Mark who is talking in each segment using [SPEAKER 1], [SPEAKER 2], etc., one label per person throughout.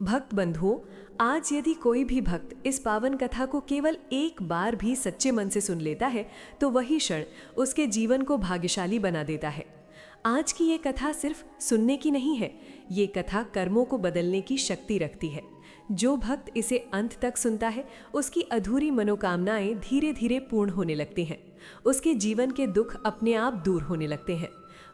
[SPEAKER 1] भक्त बंधुओं, आज यदि कोई भी भक्त इस पावन कथा को केवल एक बार भी सच्चे मन से सुन लेता है तो वही क्षण उसके जीवन को भाग्यशाली बना देता है। आज की ये कथा सिर्फ सुनने की नहीं है, ये कथा कर्मों को बदलने की शक्ति रखती है। जो भक्त इसे अंत तक सुनता है, उसकी अधूरी मनोकामनाएं धीरे धीरे पूर्ण होने लगती हैं। उसके जीवन के दुख अपने आप दूर होने लगते हैं।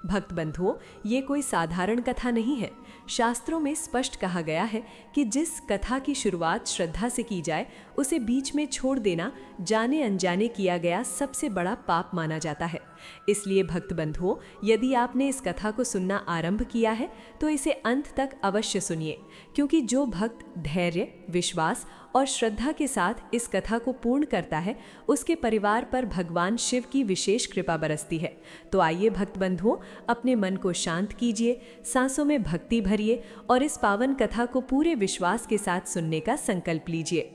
[SPEAKER 1] भक्त बंधुओं, ये कोई साधारण कथा नहीं है। शास्त्रों में स्पष्ट कहा गया है कि जिस कथा की शुरुआत श्रद्धा से की जाए, उसे बीच में छोड़ देना जाने अनजाने किया गया सबसे बड़ा पाप माना जाता है। इसलिए भक्त बंधुओं, यदि आपने इस कथा को सुनना आरंभ किया है तो इसे अंत तक अवश्य सुनिए, क्योंकि जो भक्त धैर्य, विश्वास और श्रद्धा के साथ इस कथा को पूर्ण करता है, उसके परिवार पर भगवान शिव की विशेष कृपा बरसती है। तो आइए भक्त बंधुओं, अपने मन को शांत कीजिए, सांसों में भक्ति भरिए और इस पावन कथा को पूरे विश्वास के साथ सुनने का संकल्प लीजिए।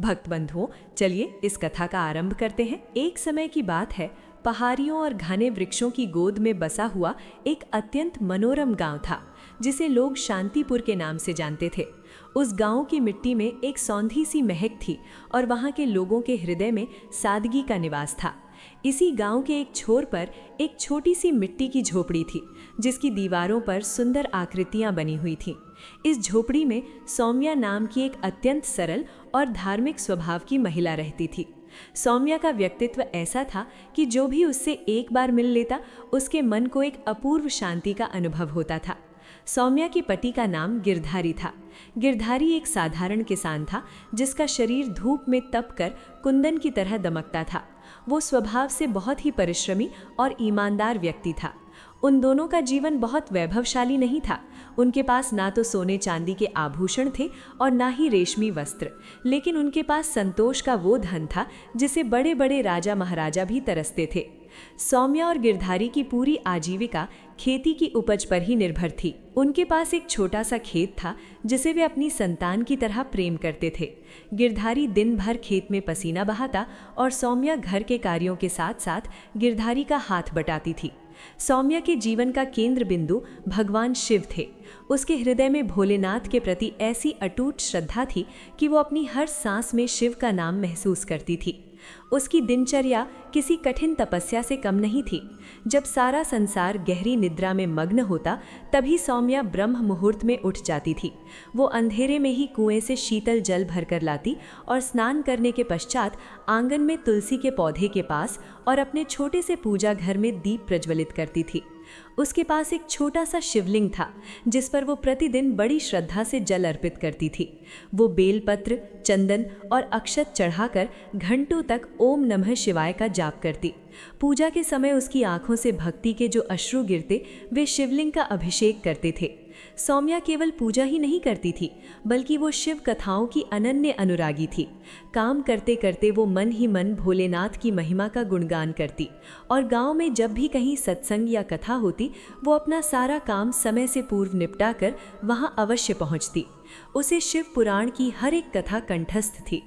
[SPEAKER 1] भक्त बंधुओं, चलिए इस कथा का आरंभ करते हैं। एक समय की बात है, पहाड़ियों और घने वृक्षों की गोद में बसा हुआ एक अत्यंत मनोरम गांव था, जिसे लोग शांतिपुर के नाम से जानते थे। उस गांव की मिट्टी में एक सौंधी सी महक थी और वहां के लोगों के हृदय में सादगी का निवास था। इसी गांव के एक छोर पर एक छोटी सी मिट्टी की झोपड़ी थी, जिसकी दीवारों पर सुंदर आकृतियां बनी हुई थीं। इस झोपड़ी में सौम्या नाम की एक अत्यंत सरल और धार्मिक स्वभाव की महिला रहती थी। सौम्या का व्यक्तित्व ऐसा था कि जो भी उससे एक बार मिल लेता, उसके मन को एक अपूर्व शांति का अनुभव होता था। सौम्या के पति का नाम गिरधारी था। गिरधारी एक साधारण किसान था, जिसका शरीर धूप में तपकर कुंदन की तरह दमकता था। वो स्वभाव से बहुत ही परिश्रमी और ईमानदार व्यक्ति था। उन दोनों का जीवन बहुत वैभवशाली नहीं था। उनके पास ना तो सोने चांदी के आभूषण थे और ना ही रेशमी वस्त्र, लेकिन उनके पास संतोष का वो धन था जिसे बड़े बड़े राजा महाराजा भी तरसते थे। सौम्या और गिरधारी की पूरी आजीविका खेती की उपज पर ही निर्भर थी। उनके पास एक छोटा सा खेत था, जिसे वे अपनी संतान की तरह प्रेम करते थे। गिरधारी दिन भर खेत में पसीना बहाता और सौम्या घर के कार्यों के साथ साथ गिरधारी का हाथ बटाती थी। सौम्या के जीवन का केंद्र बिंदु भगवान शिव थे। उसके हृदय में भोलेनाथ के प्रति ऐसी अटूट श्रद्धा थी कि वो अपनी हर सांस में शिव का नाम महसूस करती थी। उसकी दिनचर्या किसी कठिन तपस्या से कम नहीं थी। जब सारा संसार गहरी निद्रा में मग्न होता, तभी सौम्या ब्रह्म मुहूर्त में उठ जाती थी। वो अंधेरे में ही कुएं से शीतल जल भरकर लाती और स्नान करने के पश्चात आंगन में तुलसी के पौधे के पास और अपने छोटे से पूजा घर में दीप प्रज्वलित करती थी। उसके पास एक छोटा सा शिवलिंग था, जिस पर वो प्रतिदिन बड़ी श्रद्धा से जल अर्पित करती थी। वो बेलपत्र, चंदन और अक्षत चढ़ाकर घंटों तक ओम नमः शिवाय का जाप करती। पूजा के समय उसकी आंखों से भक्ति के जो अश्रु गिरते, वे शिवलिंग का अभिषेक करते थे। सौम्या केवल पूजा ही नहीं करती थी, बल्कि वो शिव कथाओं की अनन्य अनुरागी थी। काम करते करते वो मन ही मन भोलेनाथ की महिमा का गुणगान करती और गांव में जब भी कहीं सत्संग या कथा होती, वो अपना सारा काम समय से पूर्व निपटाकर वहां अवश्य पहुंचती। उसे शिव पुराण की हर एक कथा कंठस्थ थी।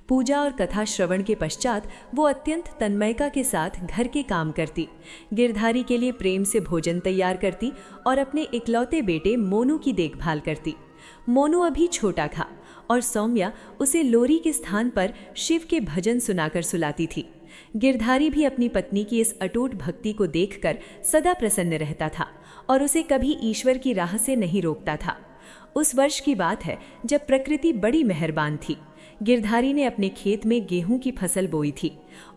[SPEAKER 1] पूजा और कथा श्रवण के पश्चात वो अत्यंत तन्मयता के साथ घर के काम करती, गिरधारी के लिए प्रेम से भोजन तैयार करती और अपने इकलौते बेटे मोनू की देखभाल करती। मोनू अभी छोटा था और सौम्या उसे लोरी के स्थान पर शिव के भजन सुनाकर सुलाती थी। गिरधारी भी अपनी पत्नी की इस अटूट भक्ति को देखकर सदा प्रसन्न रहता था और उसे कभी ईश्वर की राह से नहीं रोकता था। उस वर्ष की बात है, जब प्रकृति बड़ी मेहरबान थी। गिरधारी ने अपने खेत में गेहूं की फसल बोई थी।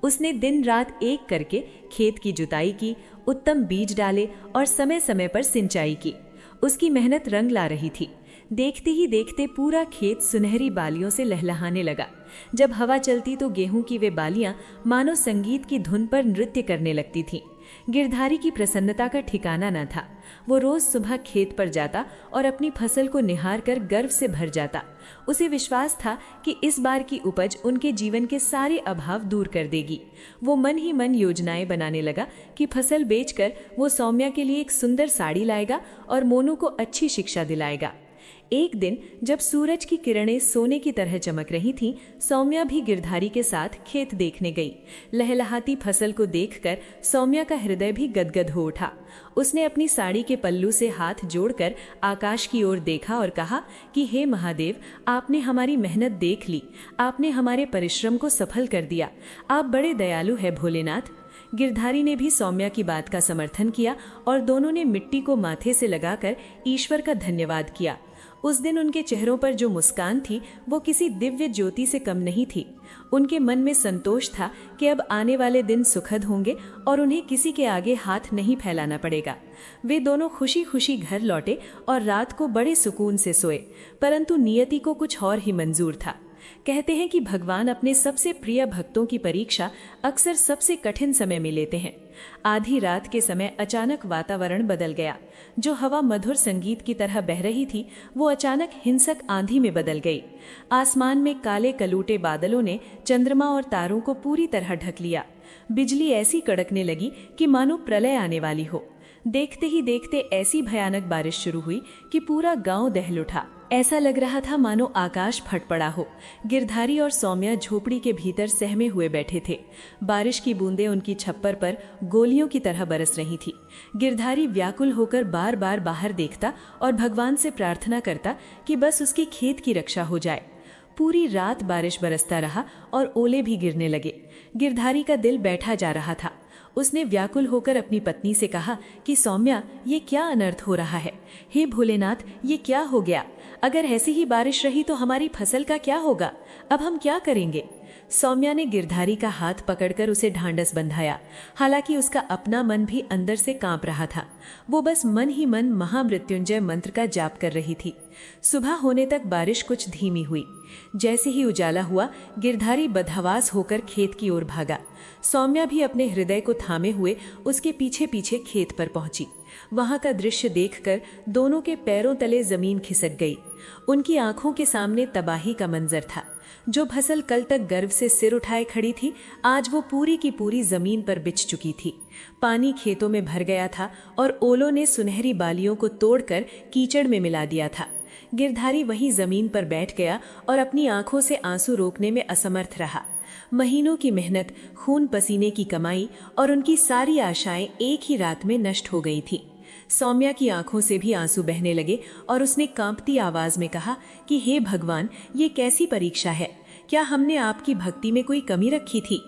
[SPEAKER 1] उसने दिन रात एक करके खेत की जुताई की, उत्तम बीज डाले और समय समय पर सिंचाई की। उसकी मेहनत रंग ला रही थी। देखते ही देखते पूरा खेत सुनहरी बालियों से लहलहाने लगा। जब हवा चलती तो गेहूं की वे बालियां मानो संगीत की धुन पर नृत्य करने लगती थीं। गिरधारी की प्रसन्नता का ठिकाना न था। वो रोज सुबह खेत पर जाता और अपनी फसल को निहार कर गर्व से भर जाता। उसे विश्वास था कि इस बार की उपज उनके जीवन के सारे अभाव दूर कर देगी। वो मन ही मन योजनाएं बनाने लगा कि फसल बेचकर वो सौम्या के लिए एक सुंदर साड़ी लाएगा और मोनू को अच्छी शिक्षा दिलाएगा। एक दिन जब सूरज की किरणें सोने की तरह चमक रही थीं, सौम्या भी गिरधारी के साथ खेत देखने गई। लहलहाती फसल को देखकर सौम्या का हृदय भी गदगद हो उठा। उसने अपनी साड़ी के पल्लू से हाथ जोड़कर आकाश की ओर देखा और कहा कि हे महादेव, आपने हमारी मेहनत देख ली, आपने हमारे परिश्रम को सफल कर दिया। आप बड़े दयालु है भोलेनाथ। गिरधारी ने भी सौम्या की बात का समर्थन किया और दोनों ने मिट्टी को माथे से लगाकर ईश्वर का धन्यवाद किया। उस दिन उनके चेहरों पर जो मुस्कान थी वो किसी दिव्य ज्योति से कम नहीं थी। उनके मन में संतोष था कि अब आने वाले दिन सुखद होंगे और उन्हें किसी के आगे हाथ नहीं फैलाना पड़ेगा। वे दोनों खुशी खुशी घर लौटे और रात को बड़े सुकून से सोए, परंतु नियति को कुछ और ही मंजूर था। कहते हैं कि भगवान अपने सबसे प्रिय भक्तों की परीक्षा अक्सर सबसे कठिन समय में लेते हैं। आधी रात के समय अचानक वातावरण बदल गया। जो हवा मधुर संगीत की तरह बह रही थी वो अचानक हिंसक आंधी में बदल गई। आसमान में काले कलूटे बादलों ने चंद्रमा और तारों को पूरी तरह ढक लिया। बिजली ऐसी कड़कने लगी कि मानो प्रलय आने वाली हो। देखते ही देखते ऐसी भयानक बारिश शुरू हुई कि पूरा गांव दहल उठा। ऐसा लग रहा था मानो आकाश फट पड़ा हो। गिरधारी और सौम्या झोपड़ी के भीतर सहमे हुए बैठे थे। बारिश की बूंदें उनकी छप्पर पर गोलियों की तरह बरस रही थी। गिरधारी व्याकुल होकर बार बार बाहर देखता और भगवान से प्रार्थना करता कि बस उसके खेत की रक्षा हो जाए। पूरी रात बारिश बरसता रहा और ओले भी गिरने लगे। गिरधारी का दिल बैठा जा रहा था। उसने व्याकुल होकर अपनी पत्नी से कहा कि सौम्या, ये क्या अनर्थ हो रहा है? हे भोलेनाथ, ये क्या हो गया? अगर ऐसी ही बारिश रही तो हमारी फसल का क्या होगा? अब हम क्या करेंगे? सौम्या ने गिरधारी का हाथ पकड़कर उसे ढांढस बंधाया। हालांकि उसका अपना मन भी अंदर से कांप रहा था। वो बस मन ही मन महामृत्युंजय मंत्र का जाप कर रही थी। सुबह होने तक बारिश कुछ धीमी हुई। जैसे ही उजाला हुआ, गिरधारी बदहवास होकर खेत की ओर भागा। सौम्या भी अपने हृदय को थामे हुए उसके पीछे पीछे खेत पर पहुंची। वहां का दृश्य देखकर दोनों के पैरों तले जमीन खिसक गई। उनकी आंखों के सामने तबाही का मंजर था। जो फसल कल तक गर्व से सिर उठाए खड़ी थी, आज वो पूरी की पूरी जमीन पर बिछ चुकी थी। पानी खेतों में भर गया था और ओलों ने सुनहरी बालियों को तोड़कर कीचड़ में मिला दिया था। गिरधारी वहीं जमीन पर बैठ गया और अपनी आंखों से आंसू रोकने में असमर्थ रहा। महीनों की मेहनत, खून पसीने की कमाई और उनकी सारी आशाएं एक ही रात में नष्ट हो गई थी। सौम्या की आंखों से भी आंसू बहने लगे और उसने कांपती आवाज में कहा कि हे भगवान, ये कैसी परीक्षा है? क्या हमने आपकी भक्ति में कोई कमी रखी थी?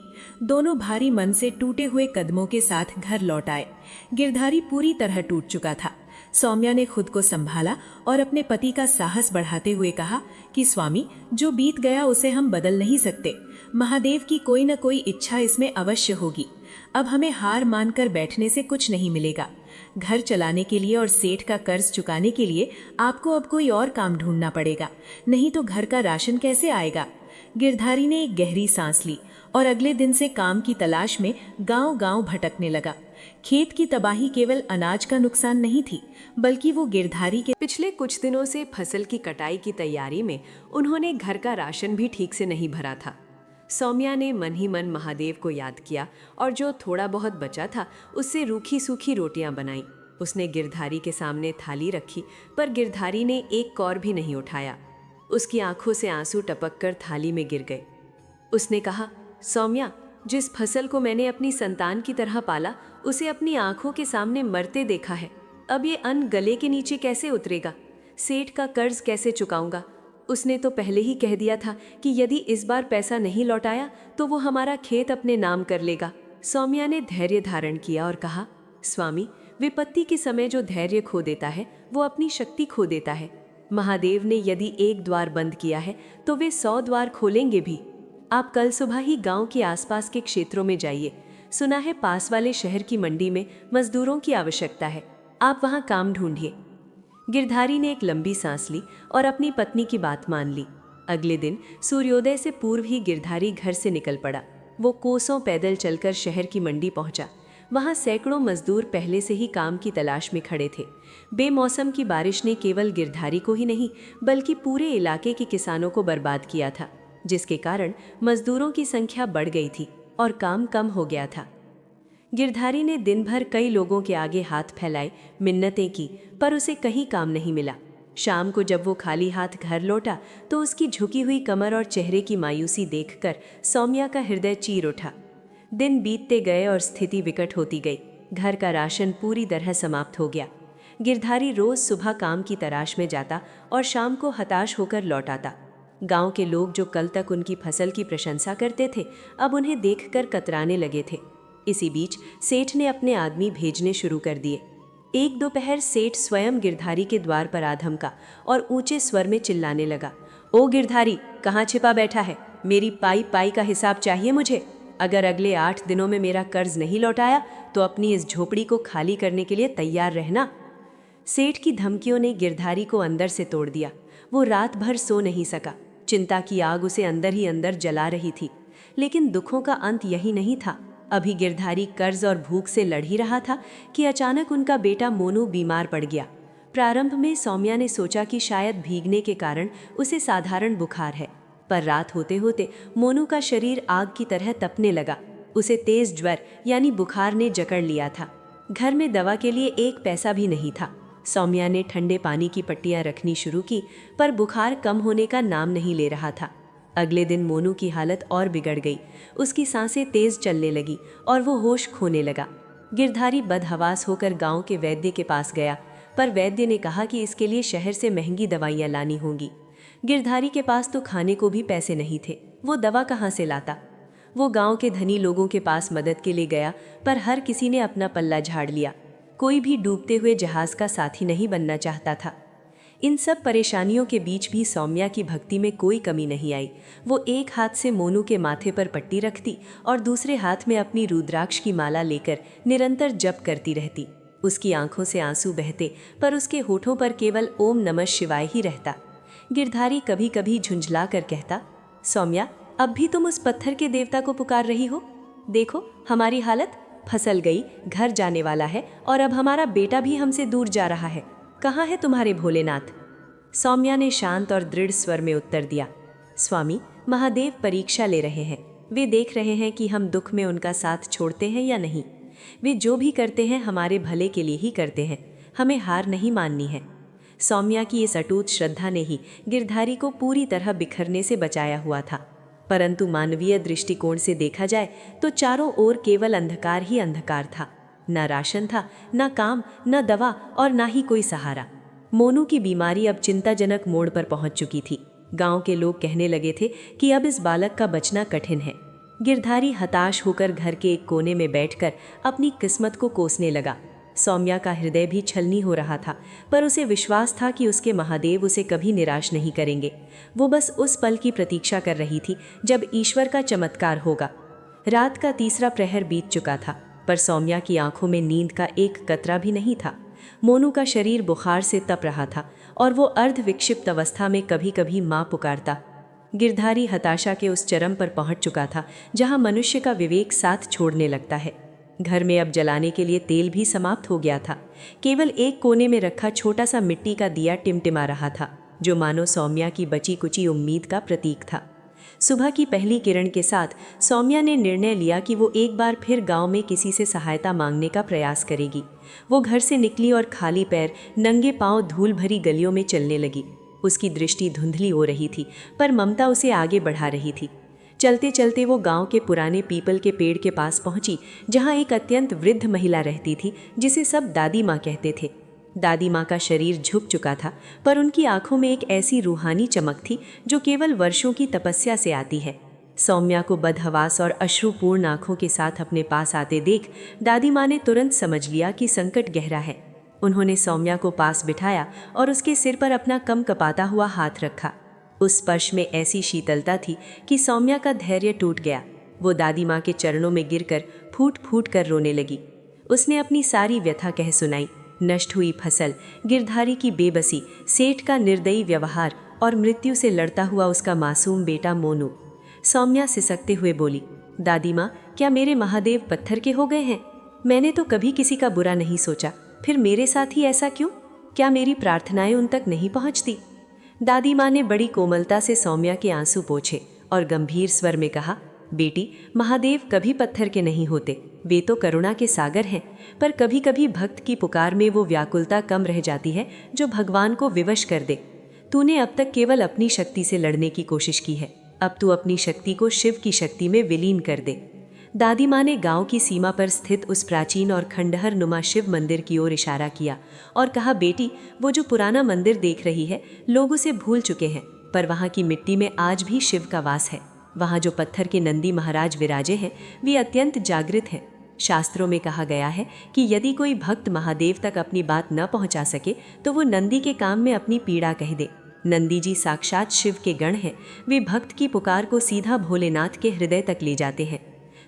[SPEAKER 1] दोनों भारी मन से टूटे हुए कदमों के साथ घर लौट आए। गिरधारी पूरी तरह टूट चुका था। सौम्या ने खुद को संभाला और अपने पति का साहस बढ़ाते हुए कहा कि स्वामी, जो बीत गया उसे हम बदल नहीं सकते। महादेव की कोई न कोई इच्छा इसमें अवश्य होगी। अब हमें हार मानकर बैठने से कुछ नहीं मिलेगा। घर चलाने के लिए और सेठ का कर्ज चुकाने के लिए आपको अब कोई और काम ढूंढना पड़ेगा, नहीं तो घर का राशन कैसे आएगा? गिरधारी ने एक गहरी सांस ली और अगले दिन से काम की तलाश में गांव-गांव भटकने लगा। खेत की तबाही केवल अनाज का नुकसान नहीं थी, बल्कि वो गिरधारी के पिछले कुछ दिनों से फसल की कटाई की तैयारी में उन्होंने घर का राशन भी ठीक से नहीं भरा था। सौम्या ने मन ही मन महादेव को याद किया और जो थोड़ा बहुत बचा था उससे रूखी सूखी रोटियां बनाई। उसने गिरधारी के सामने थाली रखी, पर गिरधारी ने एक कौर भी नहीं उठाया। उसकी आंखों से आंसू टपककर थाली में गिर गए। उसने कहा, सौम्या, जिस फसल को मैंने अपनी संतान की तरह पाला, उसे अपनी आंखों के सामने मरते देखा है। अब ये अन्न गले के नीचे कैसे उतरेगा? सेठ का कर्ज कैसे चुकाऊंगा? उसने तो पहले ही कह दिया था कि यदि इस बार पैसा नहीं लौटाया तो वो हमारा खेत अपने नाम कर लेगा। सौम्या ने धैर्य धारण किया और कहा, स्वामी, विपत्ति के समय जो धैर्य खो देता है वो अपनी शक्ति खो देता है। महादेव ने यदि एक द्वार बंद किया है तो वे 100 द्वार खोलेंगे भी। आप कल सुबह ही गांव के आसपास के क्षेत्रों में जाइए। सुना है पास वाले शहर की मंडी में मजदूरों की आवश्यकता है, आप वहां काम ढूंढिए। गिरधारी ने एक लंबी सांस ली और अपनी पत्नी की बात मान ली। अगले दिन सूर्योदय से पूर्व ही गिरधारी घर से निकल पड़ा। वो कोसों पैदल चलकर शहर की मंडी पहुंचा। वहां सैकड़ों मजदूर पहले से ही काम की तलाश में खड़े थे। बेमौसम की बारिश ने केवल गिरधारी को ही नहीं बल्कि पूरे इलाके के किसानों को बर्बाद किया था, जिसके कारण मजदूरों की संख्या बढ़ गई थी और काम कम हो गया था। गिरधारी ने दिन भर कई लोगों के आगे हाथ फैलाए, मिन्नतें की, पर उसे कहीं काम नहीं मिला।
[SPEAKER 2] शाम को जब वो खाली हाथ घर लौटा तो उसकी झुकी हुई कमर और चेहरे की मायूसी देखकर सौम्या का हृदय चीर उठा। दिन बीतते गए और स्थिति विकट होती गई। घर का राशन पूरी तरह समाप्त हो गया। गिरधारी रोज सुबह काम की तलाश में जाता और शाम को हताश होकर लौट आता। गांव के लोग जो कल तक उनकी फसल की प्रशंसा करते थे, अब उन्हें देखकर कतराने लगे थे। इसी बीच सेठ ने अपने आदमी भेजने शुरू कर दिए। एक दोपहर सेठ स्वयं गिरधारी के द्वार पर आ धमका और ऊंचे स्वर में चिल्लाने लगा, ओ गिरधारी, कहाँ छिपा बैठा है? मेरी पाई पाई का हिसाब चाहिए मुझे। अगर अगले 8 दिनों में मेरा कर्ज नहीं लौटाया तो अपनी इस झोपड़ी को खाली करने के लिए तैयार रहना। सेठ की धमकियों ने गिरधारी को अंदर से तोड़ दिया। वो रात भर सो नहीं सका। चिंता की आग उसे अंदर ही अंदर जला रही थी। लेकिन दुखों का अंत यही नहीं था। अभी गिरधारी कर्ज और भूख से लड़ ही रहा था कि अचानक उनका बेटा मोनू बीमार पड़ गया। प्रारंभ में सौम्या ने सोचा कि शायद भीगने के कारण उसे साधारण बुखार है, पर रात होते होते मोनू का शरीर आग की तरह तपने लगा। उसे तेज ज्वर यानी बुखार ने जकड़ लिया था। घर में दवा के लिए 1 पैसा भी नहीं था। सौम्या ने ठंडे पानी की पट्टियां रखनी शुरू की, पर बुखार कम होने का नाम नहीं ले रहा था। अगले दिन मोनू की हालत और बिगड़ गई। उसकी सांसें तेज चलने लगी और वो होश खोने लगा। गिरधारी बदहवास होकर गांव के वैद्य के पास गया, पर वैद्य ने कहा कि इसके लिए शहर से महंगी दवाइयां लानी होंगी। गिरधारी के पास तो खाने को भी पैसे नहीं थे। वो दवा कहाँ से लाता? वो गांव के धनी लोगों के पास मदद के लिए गया, पर हर किसी ने अपना पल्ला झाड़ लिया। कोई भी डूबते हुए जहाज का साथी नहीं बनना चाहता था। इन सब परेशानियों के बीच भी सौम्या की भक्ति में कोई कमी नहीं आई। वो एक हाथ से मोनू के माथे पर पट्टी रखती और दूसरे हाथ में अपनी रुद्राक्ष की माला लेकर निरंतर जप करती रहती। उसकी आंखों से आंसू बहते, पर उसके होठों पर केवल ओम नमः शिवाय ही रहता। गिरधारी कभी कभी झुंझला कर कहता, सौम्या, अब भी तुम उस पत्थर के देवता को पुकार रही हो? देखो हमारी हालत, फसल गई, घर जाने वाला है और अब हमारा बेटा भी हमसे दूर जा रहा है। कहाँ है तुम्हारे भोलेनाथ? सौम्या ने शांत और दृढ़ स्वर में उत्तर दिया, स्वामी, महादेव परीक्षा ले रहे हैं। वे देख रहे हैं कि हम दुख में उनका साथ छोड़ते हैं या नहीं। वे जो भी करते हैं हमारे भले के लिए ही करते हैं। हमें हार नहीं माननी है। सौम्या की इस अटूट श्रद्धा ने ही गिरधारी को पूरी तरह बिखरने से बचाया हुआ था। परंतु मानवीय दृष्टिकोण से देखा जाए तो चारों ओर केवल अंधकार ही अंधकार था। न राशन था, न काम, न दवा और न ही कोई सहारा। मोनू की बीमारी अब चिंताजनक मोड़ पर पहुंच चुकी थी। गांव के लोग कहने लगे थे कि अब इस बालक का बचना कठिन है। गिरधारी हताश होकर घर के एक कोने में बैठकर अपनी किस्मत को कोसने लगा। सौम्या का हृदय भी छलनी हो रहा था, पर उसे विश्वास था कि उसके महादेव उसे कभी निराश नहीं करेंगे। वो बस उस पल की प्रतीक्षा कर रही थी जब ईश्वर का चमत्कार होगा। रात का 3रा प्रहर बीत चुका था, पर सौम्या की आंखों में नींद का एक कतरा भी नहीं था। मोनू का शरीर बुखार से तप रहा था और वो अर्ध विक्षिप्त अवस्था में कभी कभी माँ पुकारता। गिरधारी हताशा के उस चरम पर पहुंच चुका था जहां मनुष्य का विवेक साथ छोड़ने लगता है। घर में अब जलाने के लिए तेल भी समाप्त हो गया था। केवल एक कोने में रखा छोटा सा मिट्टी का दिया टिमटिमा रहा था, जो मानो सौम्या की बची कुची उम्मीद का प्रतीक था। सुबह की पहली किरण के साथ सौम्या ने निर्णय लिया कि वो एक बार फिर गांव में किसी से सहायता मांगने का प्रयास करेगी। वो घर से निकली और खाली पैर, नंगे पांव धूल भरी गलियों में चलने लगी। उसकी दृष्टि धुंधली हो रही थी, पर ममता उसे आगे बढ़ा रही थी। चलते चलते वो गांव के पुराने पीपल के पेड़ के पास पहुंची, जहां एक अत्यंत वृद्ध महिला रहती थी, जिसे सब दादी माँ कहते थे। दादी माँ का शरीर झुक चुका था, पर उनकी आंखों में एक ऐसी रूहानी चमक थी जो केवल वर्षों की तपस्या से आती है। सौम्या को बदहवास और अश्रुपूर्ण आंखों के साथ अपने पास आते देख दादी माँ ने तुरंत समझ लिया कि संकट गहरा है। उन्होंने सौम्या को पास बिठाया और उसके सिर पर अपना कम कपाता हुआ हाथ रखा। उस स्पर्श में ऐसी शीतलता थी कि सौम्या का धैर्य टूट गया। वो दादी माँ के चरणों में गिरकर फूट फूट कर रोने लगी। उसने अपनी सारी व्यथा कह सुनाई। नष्ट हुई फसल, गिरधारी की बेबसी, सेठ का निर्दयी व्यवहार और मृत्यु से लड़ता हुआ उसका मासूम बेटा मोनू। सौम्या सिसकते हुए बोली, दादी माँ, क्या मेरे महादेव पत्थर के हो गए हैं? मैंने तो कभी किसी का बुरा नहीं सोचा, फिर मेरे साथ ही ऐसा क्यों? क्या मेरी प्रार्थनाएं उन तक नहीं पहुँचती? दादी माँ ने बड़ी कोमलता से सौम्या के आंसू पोंछे और गंभीर स्वर में कहा, बेटी, महादेव कभी पत्थर के नहीं होते। वे तो करुणा के सागर हैं, पर कभी कभी भक्त की पुकार में वो व्याकुलता कम रह जाती है जो भगवान को विवश कर दे। तूने अब तक केवल अपनी शक्ति से लड़ने की कोशिश की है, अब तू अपनी शक्ति को शिव की शक्ति में विलीन कर दे। दादी माँ ने गांव की सीमा पर स्थित उस प्राचीन और खंडहर नुमा शिव मंदिर की ओर इशारा किया और कहा, बेटी, वो जो पुराना मंदिर देख रही है, लोग उसे भूल चुके हैं, पर वहाँ की मिट्टी में आज भी शिव का वास है। वहाँ जो पत्थर के नंदी महाराज विराजे हैं, वे अत्यंत जागृत हैं। शास्त्रों में कहा गया है कि यदि कोई भक्त महादेव तक अपनी बात न पहुँचा सके तो वो नंदी के काम में अपनी पीड़ा कह दे। नंदी जी साक्षात शिव के गण हैं, वे भक्त की पुकार को सीधा भोलेनाथ के हृदय तक ले जाते हैं।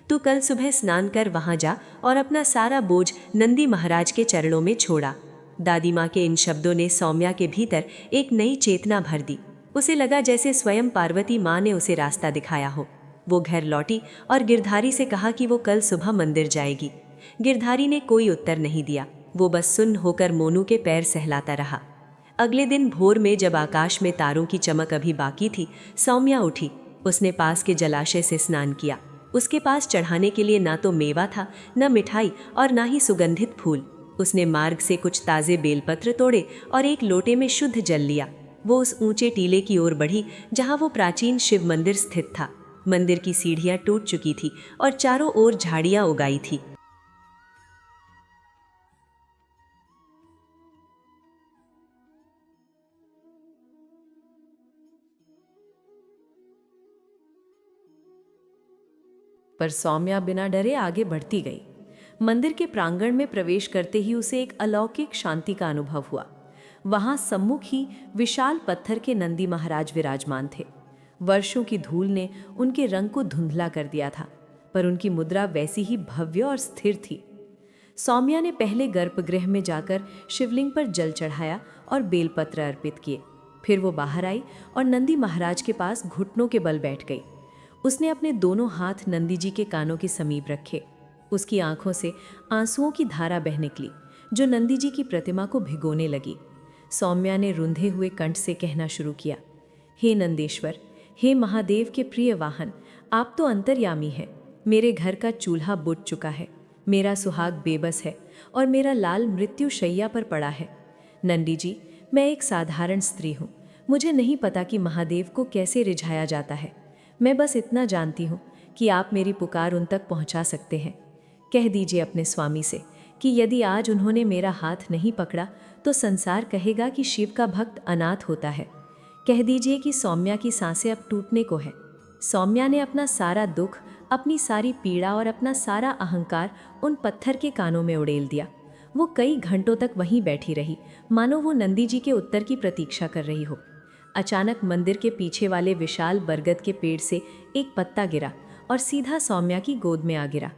[SPEAKER 2] तू कल सुबह स्नान कर वहां जा और अपना सारा बोझ नंदी महाराज के चरणों में छोड़ा। दादी माँ के इन शब्दों ने सौम्या के भीतर एक नई चेतना भर दी। उसे लगा जैसे स्वयं पार्वती माँ ने उसे रास्ता दिखाया हो। वो घर लौटी और गिरधारी से कहा कि वो कल सुबह मंदिर जाएगी। गिरधारी ने कोई उत्तर नहीं दिया, वो बस सुन्न होकर मोनू के पैर सहलाता रहा। अगले दिन भोर में जब आकाश में तारों की चमक अभी बाकी थी, सौम्या उठी। उसने पास के जलाशय से स्नान किया। उसके पास चढ़ाने के लिए ना तो मेवा था, न मिठाई और ना ही सुगंधित फूल। उसने मार्ग से कुछ ताज़े बेलपत्र तोड़े और एक लोटे में शुद्ध जल लिया। वो उस ऊंचे टीले की ओर बढ़ी जहाँ वो प्राचीन शिव मंदिर स्थित था। मंदिर की सीढ़ियाँ टूट चुकी थी और चारों ओर झाड़ियाँ उगाई थी।
[SPEAKER 1] पर सौम्या बिना डरे आगे बढ़ती गई। मंदिर के प्रांगण में प्रवेश करते ही उसे एक अलौकिक शांति का अनुभव हुआ। वहां सम्मुख ही विशाल पत्थर के नंदी महाराज विराजमान थे। वर्षों की धूल ने उनके रंग को धुंधला कर दिया था, पर उनकी मुद्रा वैसी ही भव्य और स्थिर थी। सौम्या ने पहले गर्भगृह में जाकर शिवलिंग पर जल चढ़ाया और बेलपत्र अर्पित किए। फिर वो बाहर आई और नंदी महाराज के पास घुटनों के बल बैठ गई। उसने अपने दोनों हाथ नंदी जी के कानों के समीप रखे। उसकी आंखों से आंसुओं की धारा बह निकली, जो नंदी जी की प्रतिमा को भिगोने लगी। सौम्या ने रुंधे हुए कंठ से कहना शुरू किया, हे नंदेश्वर, हे महादेव के प्रिय वाहन, आप तो अंतर्यामी हैं। मेरे घर का चूल्हा बुझ चुका है, मेरा सुहाग बेबस है और मेरा लाल मृत्यु शैया पर पड़ा है। नंदी जी, मैं एक साधारण स्त्री हूँ। मुझे नहीं पता कि महादेव को कैसे रिझाया जाता है। मैं बस इतना जानती हूँ कि आप मेरी पुकार उन तक पहुँचा सकते हैं। कह दीजिए अपने स्वामी से कि यदि आज उन्होंने मेरा हाथ नहीं पकड़ा तो संसार कहेगा कि शिव का भक्त अनाथ होता है। कह दीजिए कि सौम्या की सांसें अब टूटने को है। सौम्या ने अपना सारा दुख, अपनी सारी पीड़ा और अपना सारा अहंकार उन पत्थर के कानों में उड़ेल दिया। वो कई घंटों तक वहीं बैठी रही, मानो वो नंदी जी के उत्तर की प्रतीक्षा कर रही हो। अचानक मंदिर के पीछे वाले विशाल बरगद के पेड़ से एक पत्ता गिरा और सीधा सौम्या की गोद में आ गिरा।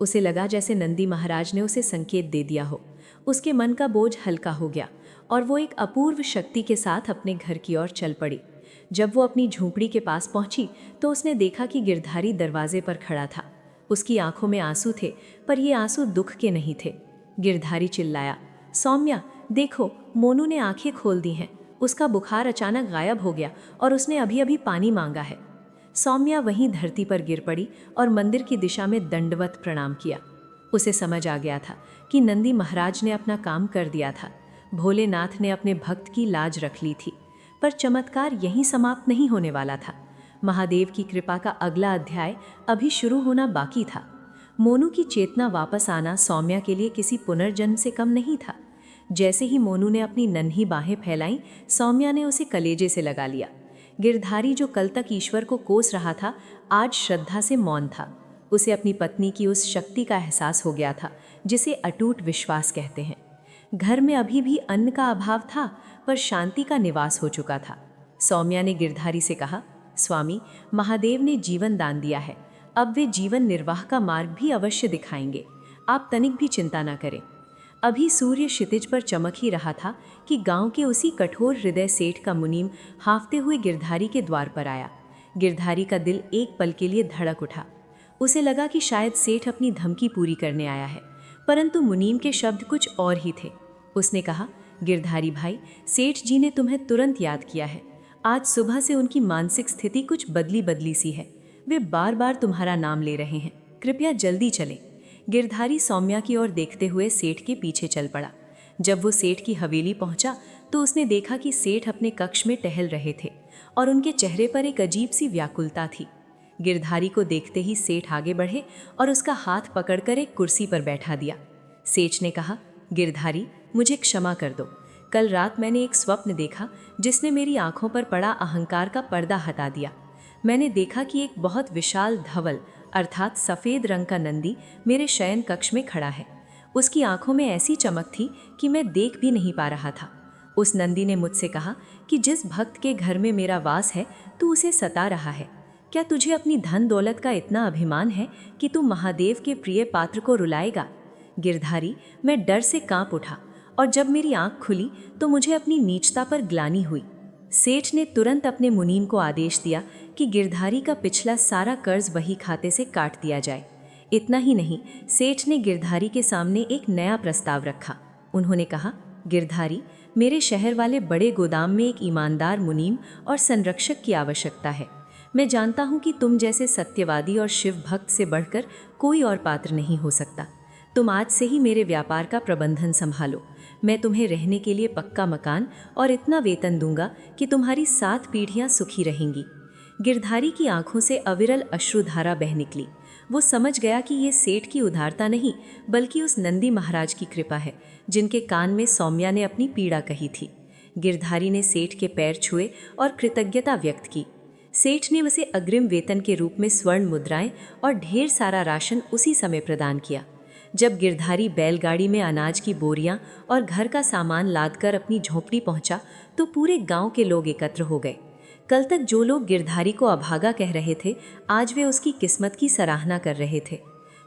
[SPEAKER 1] उसे लगा जैसे नंदी महाराज ने उसे संकेत दे दिया हो। उसके मन का बोझ हल्का हो गया और वो एक अपूर्व शक्ति के साथ अपने घर की ओर चल पड़ी। जब वो अपनी झोंपड़ी के पास पहुंची तो उसने देखा कि गिरधारी दरवाजे पर खड़ा था। उसकी आंखों में आंसू थे, पर ये आंसू दुख के नहीं थे। गिरधारी चिल्लाया, सौम्या देखो, मोनू ने आंखें खोल दी हैं। उसका बुखार अचानक गायब हो गया और उसने अभी अभी पानी मांगा है। सौम्या वहीं धरती पर गिर पड़ी और मंदिर की दिशा में दंडवत प्रणाम किया। उसे समझ आ गया था कि नंदी महाराज ने अपना काम कर दिया था। भोलेनाथ ने अपने भक्त की लाज रख ली थी। पर चमत्कार यहीं समाप्त नहीं होने वाला था। महादेव की कृपा का अगला अध्याय अभी शुरू होना बाकी था। मोनू की चेतना वापस आना सौम्या के लिए किसी पुनर्जन्म से कम नहीं था। जैसे ही मोनू ने अपनी नन्ही बाहें फैलाईं, सौम्या ने उसे कलेजे से लगा लिया। गिरधारी जो कल तक ईश्वर को कोस रहा था, आज श्रद्धा से मौन था। उसे अपनी पत्नी की उस शक्ति का एहसास हो गया था जिसे अटूट विश्वास कहते हैं। घर में अभी भी अन्न का अभाव था, पर शांति का निवास हो चुका था। सौम्या ने गिरधारी से कहा, स्वामी, महादेव ने जीवन दान दिया है, अब वे जीवन निर्वाह का मार्ग भी अवश्य दिखाएंगे। आप तनिक भी चिंता न करें। अभी सूर्य क्षितिज पर चमक ही रहा था कि गांव के उसी कठोर हृदय सेठ का मुनीम हांफते हुए गिरधारी के द्वार पर आया। गिरधारी का दिल एक पल के लिए धड़क उठा। उसे लगा कि शायद सेठ अपनी धमकी पूरी करने आया है, परंतु मुनीम के शब्द कुछ और ही थे। उसने कहा, गिरधारी भाई, सेठ जी ने तुम्हें तुरंत याद किया है। आज सुबह से उनकी मानसिक स्थिति कुछ बदली बदली सी है। वे बार बार तुम्हारा नाम ले रहे हैं। कृपया जल्दी चलें।
[SPEAKER 2] गिरधारी सौम्या की ओर देखते हुए सेठ के पीछे चल पड़ा। जब वो सेठ की हवेली पहुंचा तो उसने देखा कि सेठ अपने कक्ष में टहल रहे थे और उनके चेहरे पर एक अजीब सी व्याकुलता थी। गिरधारी को देखते ही सेठ आगे बढ़े और उसका हाथ पकड़कर एक कुर्सी पर बैठा दिया। सेठ ने कहा, गिरधारी, मुझे क्षमा कर दो। कल रात मैंने एक स्वप्न देखा जिसने मेरी आंखों पर पड़ा अहंकार का पर्दा हटा दिया। मैंने देखा कि एक बहुत विशाल धवल अर्थात सफ़ेद रंग का नंदी मेरे शयन कक्ष में खड़ा है। उसकी आंखों में ऐसी चमक थी कि मैं देख भी नहीं पा रहा था। उस नंदी ने मुझसे कहा कि जिस भक्त के घर में मेरा वास है तू उसे सता रहा है। क्या तुझे अपनी धन दौलत का इतना अभिमान है कि तू महादेव के प्रिय पात्र को रुलाएगा? गिरधारी, मैं डर से कांप उठा और जब मेरी आंख खुली तो मुझे अपनी नीचता पर ग्लानि हुई। सेठ ने तुरंत अपने मुनीम को आदेश दिया कि गिरधारी का पिछला सारा कर्ज वही खाते से काट दिया जाए। इतना ही नहीं, सेठ ने गिरधारी के सामने एक नया प्रस्ताव रखा। उन्होंने कहा, गिरधारी, मेरे शहर वाले बड़े गोदाम में एक ईमानदार मुनीम और संरक्षक की आवश्यकता है। मैं जानता हूँ कि तुम जैसे सत्यवादी और शिव भक्त से बढ़कर कोई और पात्र नहीं हो सकता। तुम आज से ही मेरे व्यापार का प्रबंधन संभालो। मैं तुम्हें रहने के लिए पक्का मकान और इतना वेतन दूंगा कि तुम्हारी 7 पीढ़ियां सुखी रहेंगी। गिरधारी की आंखों से अविरल अश्रुधारा बह निकली। वो समझ गया कि ये सेठ की उदारता नहीं बल्कि उस नंदी महाराज की कृपा है जिनके कान में सौम्या ने अपनी पीड़ा कही थी। गिरधारी ने सेठ के पैर छुए और कृतज्ञता व्यक्त की। सेठ ने उसे अग्रिम वेतन के रूप में स्वर्ण मुद्राएं और ढेर सारा राशन उसी समय प्रदान किया। जब गिरधारी बैलगाड़ी में अनाज की बोरियां और घर का सामान लादकर अपनी झोपड़ी पहुंचा तो पूरे गांव के लोग एकत्र हो गए। कल तक जो लोग गिरधारी को अभागा कह रहे थे, आज वे उसकी किस्मत की सराहना कर रहे थे।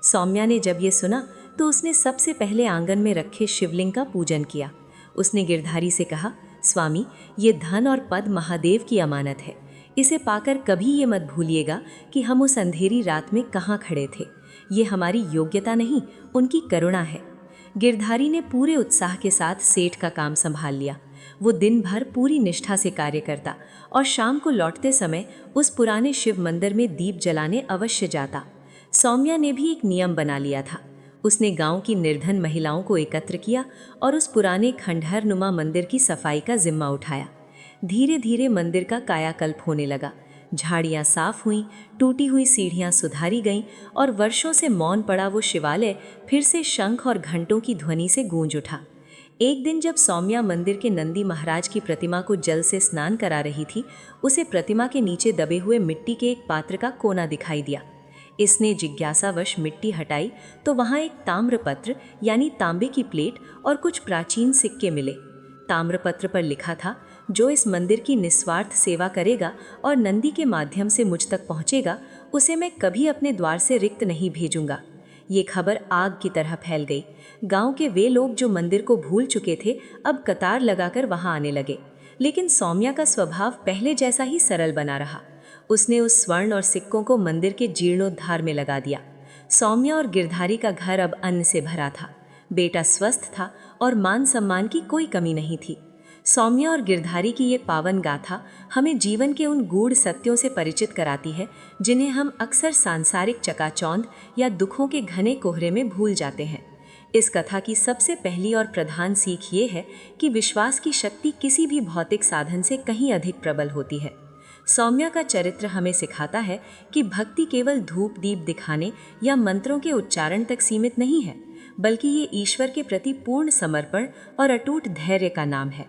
[SPEAKER 2] सौम्या ने जब ये सुना तो उसने सबसे पहले आंगन में रखे शिवलिंग का पूजन किया। उसने गिरधारी से कहा, स्वामी, ये धन और पद महादेव की अमानत है। इसे पाकर कभी ये मत भूलिएगा कि हम उस अंधेरी रात में कहाँ खड़े थे। ये हमारी योग्यता नहीं, उनकी करुणा है। गिरधारी ने पूरे उत्साह के साथ सेठ का काम संभाल लिया। वो दिन भर पूरी निष्ठा से कार्य करता और शाम को लौटते समय उस पुराने शिव मंदिर में दीप जलाने अवश्य जाता। सौम्या ने भी एक नियम बना लिया था। उसने गांव की निर्धन महिलाओं को एकत्र किया और उस पुराने खंडहर नुमा मंदिर की सफाई का जिम्मा उठाया। धीरे धीरे मंदिर का कायाकल्प होने लगा। झाड़ियाँ साफ हुईं, टूटी हुई सीढ़ियाँ सुधारी गईं और वर्षों से मौन पड़ा वो शिवालय फिर से शंख और घंटों की ध्वनि से गूंज उठा। एक दिन जब सौम्या मंदिर के नंदी महाराज की प्रतिमा को जल से स्नान करा रही थी, उसे प्रतिमा के नीचे दबे हुए मिट्टी के एक पात्र का कोना दिखाई दिया। इसने जिज्ञासावश मिट्टी हटाई तो वहाँ एक ताम्रपत्र यानी तांबे की प्लेट और कुछ प्राचीन सिक्के मिले। ताम्रपत्र पर लिखा था, जो इस मंदिर की निस्वार्थ सेवा करेगा और नंदी के माध्यम से मुझ तक पहुँचेगा, उसे मैं कभी अपने द्वार से रिक्त नहीं भेजूंगा। ये खबर आग की तरह फैल गई। गांव के वे लोग जो मंदिर को भूल चुके थे, अब कतार लगाकर वहां आने लगे। लेकिन सौम्या का स्वभाव पहले जैसा ही सरल बना रहा। उसने उस स्वर्ण और सिक्कों को मंदिर के जीर्णोद्धार में लगा दिया। सौम्या और गिरधारी का घर अब अन्न से भरा था। बेटा स्वस्थ था और मान सम्मान की कोई कमी नहीं थी। सौम्या और गिरधारी की ये पावन गाथा हमें जीवन के उन गूढ़ सत्यों से परिचित कराती है जिन्हें हम अक्सर सांसारिक चकाचौंध या दुखों के घने कोहरे में भूल जाते हैं। इस कथा की सबसे पहली और प्रधान सीख ये है कि विश्वास की शक्ति किसी भी भौतिक साधन से कहीं अधिक प्रबल होती है। सौम्या का चरित्र हमें सिखाता है कि भक्ति केवल धूप दीप दिखाने या मंत्रों के उच्चारण तक सीमित नहीं है, बल्कि ये ईश्वर के प्रति पूर्ण समर्पण और अटूट धैर्य का नाम है।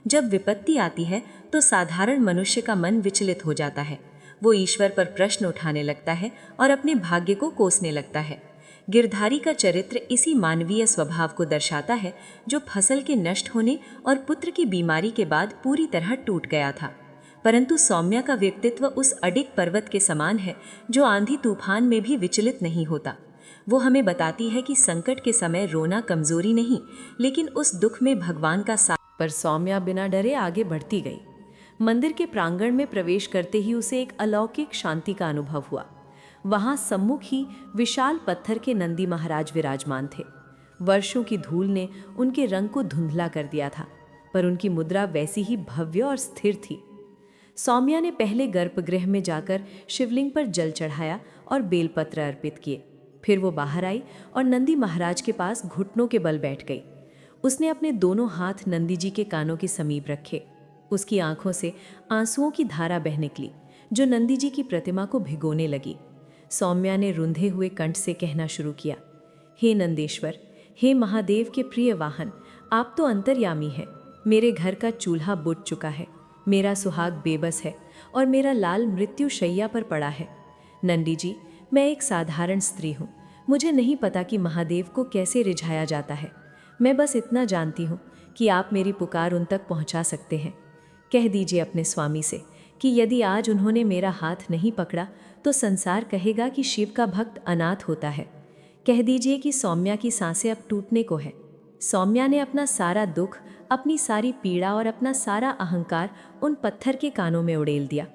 [SPEAKER 2] जब विपत्ति आती है तो साधारण मनुष्य का मन विचलित हो जाता है। वो ईश्वर पर प्रश्न उठाने लगता है और अपने भाग्य को कोसने लगता है। गिरधारी का चरित्र इसी मानवीय स्वभाव को दर्शाता है जो फसल के नष्ट होने और पुत्र की बीमारी के बाद पूरी तरह टूट गया था। परंतु सौम्या का व्यक्तित्व उस अडिग पर्वत के समान है जो आंधी तूफान में भी विचलित नहीं होता। वो हमें बताती है कि संकट के समय रोना कमजोरी नहीं, लेकिन उस दुख में भगवान का साथ।
[SPEAKER 1] पर सौम्या बिना डरे आगे बढ़ती गई। मंदिर के प्रांगण में प्रवेश करते ही उसे एक अलौकिक शांति का अनुभव हुआ। वहां सम्मुख ही विशाल पत्थर के नंदी महाराज विराजमान थे। वर्षों की धूल ने उनके रंग को धुंधला कर दिया था, पर उनकी मुद्रा वैसी ही भव्य और स्थिर थी। सौम्या ने पहले गर्भगृह में जाकर शिवलिंग पर जल चढ़ाया और बेलपत्र अर्पित किए।
[SPEAKER 2] फिर वो बाहर आई और नंदी महाराज के पास घुटनों के बल बैठ गई। उसने अपने दोनों हाथ नंदी जी के कानों के समीप रखे। उसकी आंखों से आंसुओं की धारा बह निकली जो नंदी जी की प्रतिमा को भिगोने लगी। सौम्या ने रुंधे हुए कंठ से कहना शुरू किया, हे नंदेश्वर, हे महादेव के प्रिय वाहन, आप तो अंतर्यामी हैं। मेरे घर का चूल्हा बुझ चुका है, मेरा सुहाग बेबस है और मेरा लाल मृत्यु शैया पर पड़ा है। नंदी जी, मैं एक साधारण स्त्री हूँ। मुझे नहीं पता कि महादेव को कैसे रिझाया जाता है। मैं बस इतना जानती हूँ कि आप मेरी पुकार उन तक पहुँचा सकते हैं। कह दीजिए अपने स्वामी से कि यदि आज उन्होंने मेरा हाथ नहीं पकड़ा तो संसार कहेगा कि शिव का भक्त अनाथ होता है। कह दीजिए कि सौम्या की सांसें अब टूटने को है। सौम्या ने अपना सारा दुख, अपनी सारी पीड़ा और अपना सारा अहंकार उन पत्थर के कानों में उड़ेल दिया।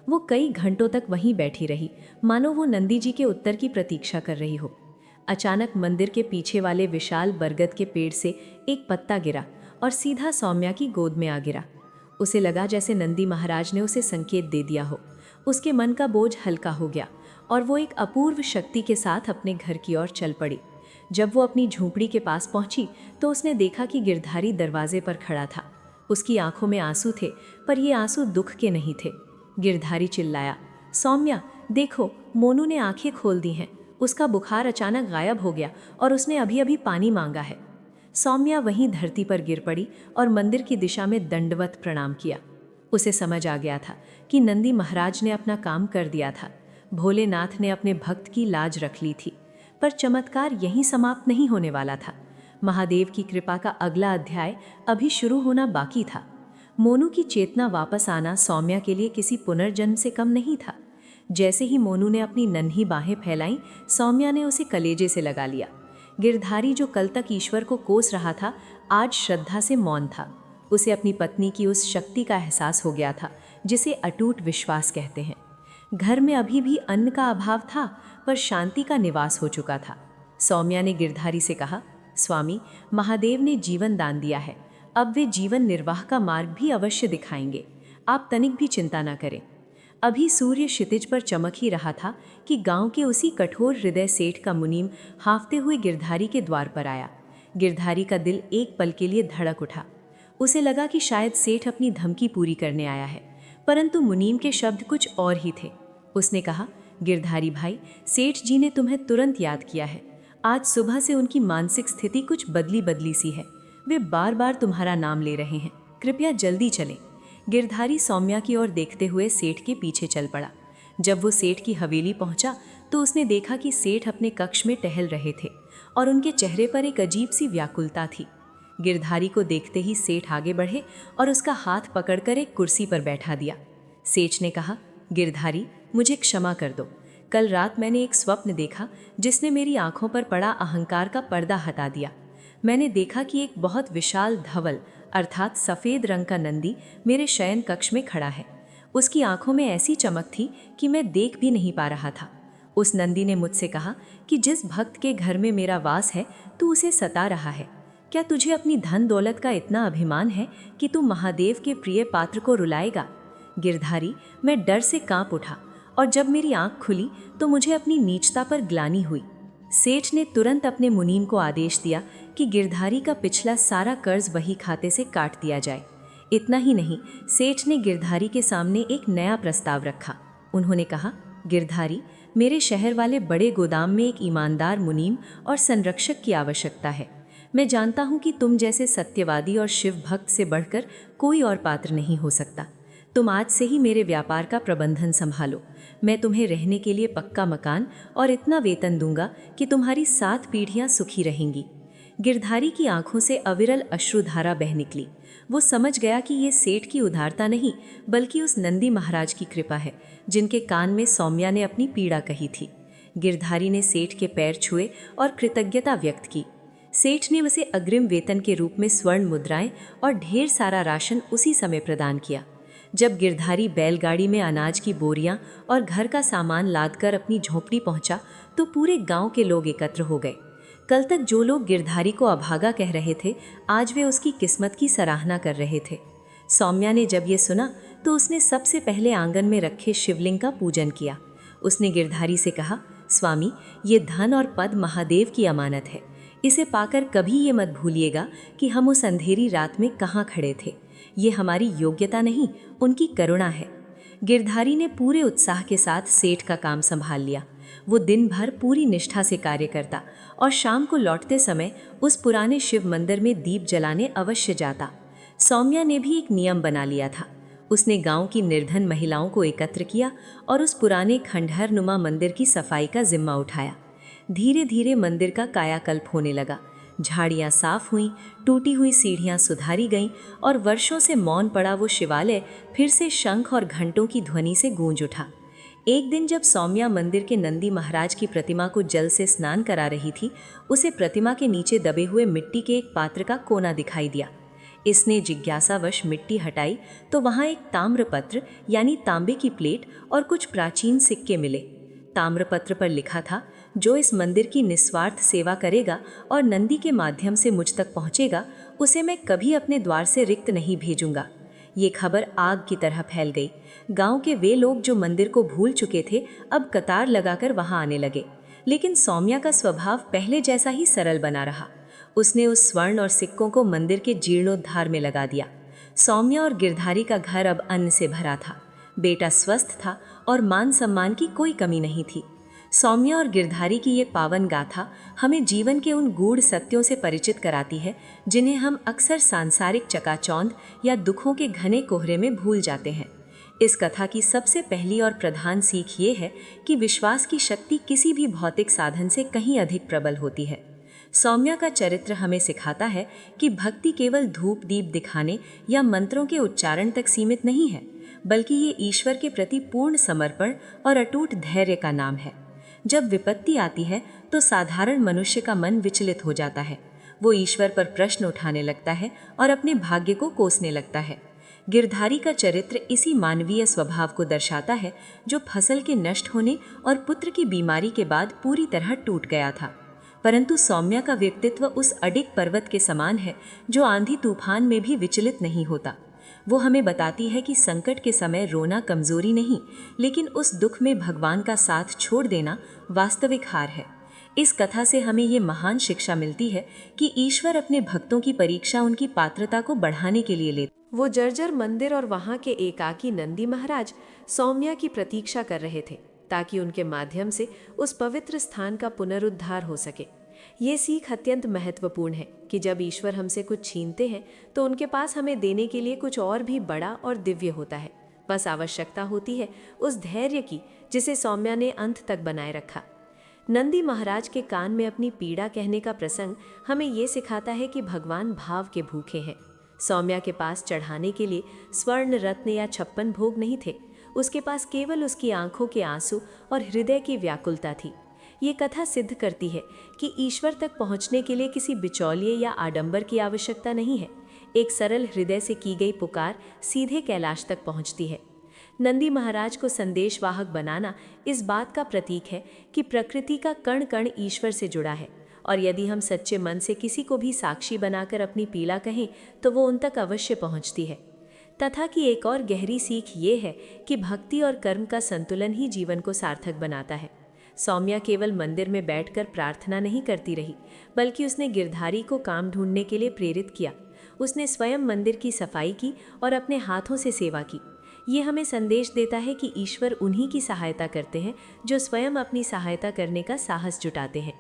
[SPEAKER 2] वो कई घंटों तक वहीं बैठी रही, मानो वो नंदी जी के उत्तर की प्रतीक्षा कर रही हो। अचानक मंदिर के पीछे वाले विशाल बरगद के पेड़ से एक पत्ता गिरा और सीधा सौम्या की गोद में आ गिरा। उसे लगा जैसे नंदी महाराज ने उसे संकेत दे दिया हो। उसके मन का बोझ हल्का हो गया और वो एक अपूर्व शक्ति के साथ अपने घर की ओर चल पड़ी। जब वो अपनी झोंपड़ी के पास पहुंची तो उसने देखा कि गिरधारी दरवाजे पर खड़ा था। उसकी आंखों में आंसू थे, पर ये आंसू दुख के नहीं थे। गिरधारी चिल्लाया, सौम्या देखो, मोनू ने आंखें खोल दी हैं। उसका बुखार अचानक गायब हो गया और उसने अभी अभी पानी मांगा है। सौम्या वहीं धरती पर गिर पड़ी और मंदिर की दिशा में दंडवत प्रणाम किया। उसे समझ आ गया था कि नंदी महाराज ने अपना काम कर दिया था। भोलेनाथ ने अपने भक्त की लाज रख ली थी। पर चमत्कार यहीं समाप्त नहीं होने वाला था। महादेव की कृपा का अगला अध्याय अभी शुरू होना बाकी था। मोनू की चेतना वापस आना सौम्या के लिए किसी पुनर्जन्म से कम नहीं था। जैसे ही मोनू ने अपनी नन्ही बाहें फैलाईं, सौम्या ने उसे कलेजे से लगा लिया। गिरधारी जो कल तक ईश्वर को कोस रहा था, आज श्रद्धा से मौन था। उसे अपनी पत्नी की उस शक्ति का एहसास हो गया था जिसे अटूट विश्वास कहते हैं। घर में अभी भी अन्न का अभाव था, पर शांति का निवास हो चुका था। सौम्या ने गिरधारी से कहा, स्वामी, महादेव ने जीवन दान दिया है, अब वे जीवन निर्वाह का मार्ग भी अवश्य दिखाएंगे। आप तनिक भी चिंता न करें। अभी सूर्य क्षितिज पर चमक ही रहा था कि गांव के उसी कठोर हृदय सेठ का मुनीम हांफते हुए गिरधारी के द्वार पर आया। गिरधारी का दिल एक पल के लिए धड़क उठा। उसे लगा कि शायद सेठ अपनी धमकी पूरी करने आया है, परंतु मुनीम के शब्द कुछ और ही थे। उसने कहा, गिरधारी भाई, सेठ जी ने तुम्हें तुरंत याद किया है। आज सुबह से उनकी मानसिक स्थिति कुछ बदली बदली सी है। वे बार बार तुम्हारा नाम ले रहे हैं, कृपया जल्दी चलें। गिरधारी सौम्या की ओर देखते हुए सेठ के पीछे चल पड़ा। जब वो सेठ की हवेली पहुंचा तो उसने देखा कि सेठ अपने कक्ष में टहल रहे थे और उनके चेहरे पर एक अजीब सी व्याकुलता थी। गिरधारी को देखते ही सेठ आगे बढ़े और उसका हाथ पकड़कर एक कुर्सी पर बैठा दिया। सेठ ने कहा, गिरधारी, मुझे क्षमा कर दो। कल रात मैंने एक स्वप्न देखा जिसने मेरी आंखों पर पड़ा अहंकार का पर्दा हटा दिया। मैंने देखा कि एक बहुत विशाल धवल अर्थात सफ़ेद रंग का नंदी मेरे शयन कक्ष में खड़ा है। उसकी आंखों में ऐसी चमक थी कि मैं देख भी नहीं पा रहा था। उस नंदी ने मुझसे कहा कि जिस भक्त के घर में मेरा वास है तू उसे सता रहा है। क्या तुझे अपनी धन दौलत का इतना अभिमान है कि तू महादेव के प्रिय पात्र को रुलाएगा? गिरधारी, मैं डर से कांप उठा और जब मेरी आंख खुली तो मुझे अपनी नीचता पर ग्लानि हुई। सेठ ने तुरंत अपने मुनीम को आदेश दिया कि गिरधारी का पिछला सारा कर्ज वही खाते से काट दिया जाए। इतना ही नहीं, सेठ ने गिरधारी के सामने एक नया प्रस्ताव रखा। उन्होंने कहा, गिरधारी, मेरे शहर वाले बड़े गोदाम में एक ईमानदार मुनीम और संरक्षक की आवश्यकता है। मैं जानता हूँ कि तुम जैसे सत्यवादी और शिव भक्त से बढ़कर कोई और पात्र नहीं हो सकता। तुम आज से ही मेरे व्यापार का प्रबंधन संभालो। मैं तुम्हें रहने के लिए पक्का मकान और इतना वेतन दूंगा कि तुम्हारी 7 पीढ़ियां सुखी रहेंगी। गिरधारी की आंखों से अविरल अश्रुधारा बह निकली। वो समझ गया कि ये सेठ की उदारता नहीं, बल्कि उस नंदी महाराज की कृपा है जिनके कान में सौम्या ने अपनी पीड़ा कही थी। गिरधारी ने सेठ के पैर छुए और कृतज्ञता व्यक्त की। सेठ ने उसे अग्रिम वेतन के रूप में स्वर्ण मुद्राएं और ढेर सारा राशन उसी समय प्रदान किया। जब गिरधारी बैलगाड़ी में अनाज की बोरियां और घर का सामान लादकर अपनी झोपड़ी पहुंचा तो पूरे गांव के लोग एकत्र हो गए। कल तक जो लोग गिरधारी को अभागा कह रहे थे, आज वे उसकी किस्मत की सराहना कर रहे थे। सौम्या ने जब ये सुना तो उसने सबसे पहले आंगन में रखे शिवलिंग का पूजन किया। उसने गिरधारी से कहा, स्वामी, ये धन और पद महादेव की अमानत है। इसे पाकर कभी ये मत भूलिएगा कि हम उस अंधेरी रात में कहाँ खड़े थे। ये हमारी योग्यता नहीं, उनकी करुणा है। गिरधारी ने पूरे उत्साह के साथ सेठ का काम संभाल लिया। वो दिन भर पूरी निष्ठा से कार्य करता और शाम को लौटते समय उस पुराने शिव मंदिर में दीप जलाने अवश्य जाता। सौम्या ने भी एक नियम बना लिया था। उसने गांव की निर्धन महिलाओं को एकत्र किया और उस पुराने खंडहर नुमा मंदिर की सफाई का जिम्मा उठाया। धीरे धीरे मंदिर का कायाकल्प होने लगा। झाड़ियाँ साफ हुईं, टूटी हुई सीढ़ियाँ सुधारी गईं और वर्षों से मौन पड़ा वो शिवालय फिर से शंख और घंटों की ध्वनि से गूंज उठा। एक दिन जब सौम्या मंदिर के नंदी महाराज की प्रतिमा को जल से स्नान करा रही थी, उसे प्रतिमा के नीचे दबे हुए मिट्टी के एक पात्र का कोना दिखाई दिया। इसने जिज्ञासावश मिट्टी हटाई तो वहाँ एक ताम्रपत्र यानी तांबे की प्लेट और कुछ प्राचीन सिक्के मिले। ताम्रपत्र पर लिखा था, जो इस मंदिर की निस्वार्थ सेवा करेगा और नंदी के माध्यम से मुझ तक पहुँचेगा, उसे मैं कभी अपने द्वार से रिक्त नहीं भेजूंगा। ये खबर आग की तरह फैल गई। गांव के वे लोग जो मंदिर को भूल चुके थे, अब कतार लगाकर वहां आने लगे। लेकिन सौम्या का स्वभाव पहले जैसा ही सरल बना रहा। उसने उस स्वर्ण और सिक्कों को मंदिर के जीर्णोद्धार में लगा दिया। सौम्या और गिरधारी का घर अब अन्न से भरा था। बेटा स्वस्थ था और मान सम्मान की कोई कमी नहीं थी। सौम्या और गिरधारी की ये पावन गाथा हमें जीवन के उन गूढ़ सत्यों से परिचित कराती है जिन्हें हम अक्सर सांसारिक चकाचौंध या दुखों के घने कोहरे में भूल जाते हैं। इस कथा की सबसे पहली और प्रधान सीख ये है कि विश्वास की शक्ति किसी भी भौतिक साधन से कहीं अधिक प्रबल होती है। सौम्या का चरित्र हमें सिखाता है कि भक्ति केवल धूप दीप दिखाने या मंत्रों के उच्चारण तक सीमित नहीं है, बल्कि ये ईश्वर के प्रति पूर्ण समर्पण और अटूट धैर्य का नाम है। जब विपत्ति आती है तो साधारण मनुष्य का मन विचलित हो जाता है। वो ईश्वर पर प्रश्न उठाने लगता है और अपने भाग्य को कोसने लगता है। गिरधारी का चरित्र इसी मानवीय स्वभाव को दर्शाता है, जो फसल के नष्ट होने और पुत्र की बीमारी के बाद पूरी तरह टूट गया था। परंतु सौम्या का व्यक्तित्व उस अडिग पर्वत के समान है, जो आंधी तूफान में भी विचलित नहीं होता। वो हमें बताती है कि संकट के समय रोना कमजोरी नहीं, लेकिन उस दुख में भगवान का साथ छोड़ देना वास्तविक हार है। इस कथा से हमें ये महान शिक्षा मिलती है कि ईश्वर अपने भक्तों की परीक्षा उनकी पात्रता को बढ़ाने के लिए लेते।
[SPEAKER 1] वो जर्जर मंदिर और वहाँ के एकाकी नंदी महाराज सौम्या की प्रतीक्षा कर रहे थे, ताकि उनके माध्यम से उस पवित्र स्थान का पुनरुद्धार हो सके। ये सीख अत्यंत महत्वपूर्ण है कि जब ईश्वर हमसे कुछ छीनते हैं तो उनके पास हमें देने के लिए कुछ और भी बड़ा और दिव्य होता है। बस आवश्यकता होती है उस धैर्य की जिसे सौम्या ने अंत तक बनाए रखा। नंदी महाराज के कान में अपनी पीड़ा कहने का प्रसंग हमें ये सिखाता है कि भगवान भाव के भूखे हैं। सौम्या के पास चढ़ाने के लिए स्वर्ण रत्न या 56 भोग नहीं थे। उसके पास केवल उसकी आंखों के आंसू और हृदय की व्याकुलता थी। ये कथा सिद्ध करती है कि ईश्वर तक पहुंचने के लिए किसी बिचौलिए या आडंबर की आवश्यकता नहीं है। एक सरल हृदय से की गई पुकार सीधे कैलाश तक पहुंचती है। नंदी महाराज को संदेशवाहक बनाना इस बात का प्रतीक है कि प्रकृति का कण कण ईश्वर से जुड़ा है, और यदि हम सच्चे मन से किसी को भी साक्षी बनाकर अपनी पीड़ा कहें तो वो उन तक अवश्य पहुंचती है। तथा की एक और गहरी सीख ये है कि भक्ति और कर्म का संतुलन ही जीवन को सार्थक बनाता है। सौम्या केवल मंदिर में बैठकर प्रार्थना नहीं करती रही, बल्कि उसने गिरधारी को काम ढूंढने के लिए प्रेरित किया। उसने स्वयं मंदिर की सफाई की और अपने हाथों से सेवा की। ये हमें संदेश देता है कि ईश्वर उन्हीं की सहायता करते हैं जो स्वयं अपनी सहायता करने का साहस जुटाते हैं।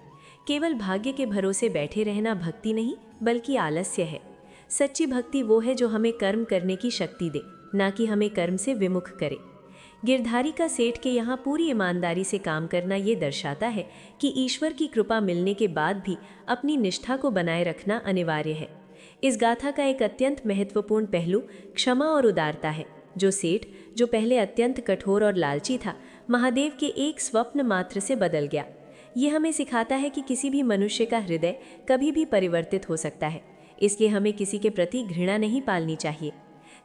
[SPEAKER 1] केवल भाग्य के भरोसे बैठे रहना भक्ति नहीं, बल्कि आलस्य है। सच्ची भक्ति वो है जो हमें कर्म करने की शक्ति दे, ना कि हमें कर्म से विमुख करे। गिरधारी का सेठ के यहाँ पूरी ईमानदारी से काम करना ये दर्शाता है कि ईश्वर की कृपा मिलने के बाद भी अपनी निष्ठा को बनाए रखना अनिवार्य है। इस गाथा का एक अत्यंत महत्वपूर्ण पहलू क्षमा और उदारता है। जो सेठ, जो पहले अत्यंत कठोर और लालची था, महादेव के एक स्वप्न मात्र से बदल गया। ये हमें सिखाता है कि किसी भी मनुष्य का हृदय कभी भी परिवर्तित हो सकता है, इसलिए हमें किसी के प्रति घृणा नहीं पालनी चाहिए।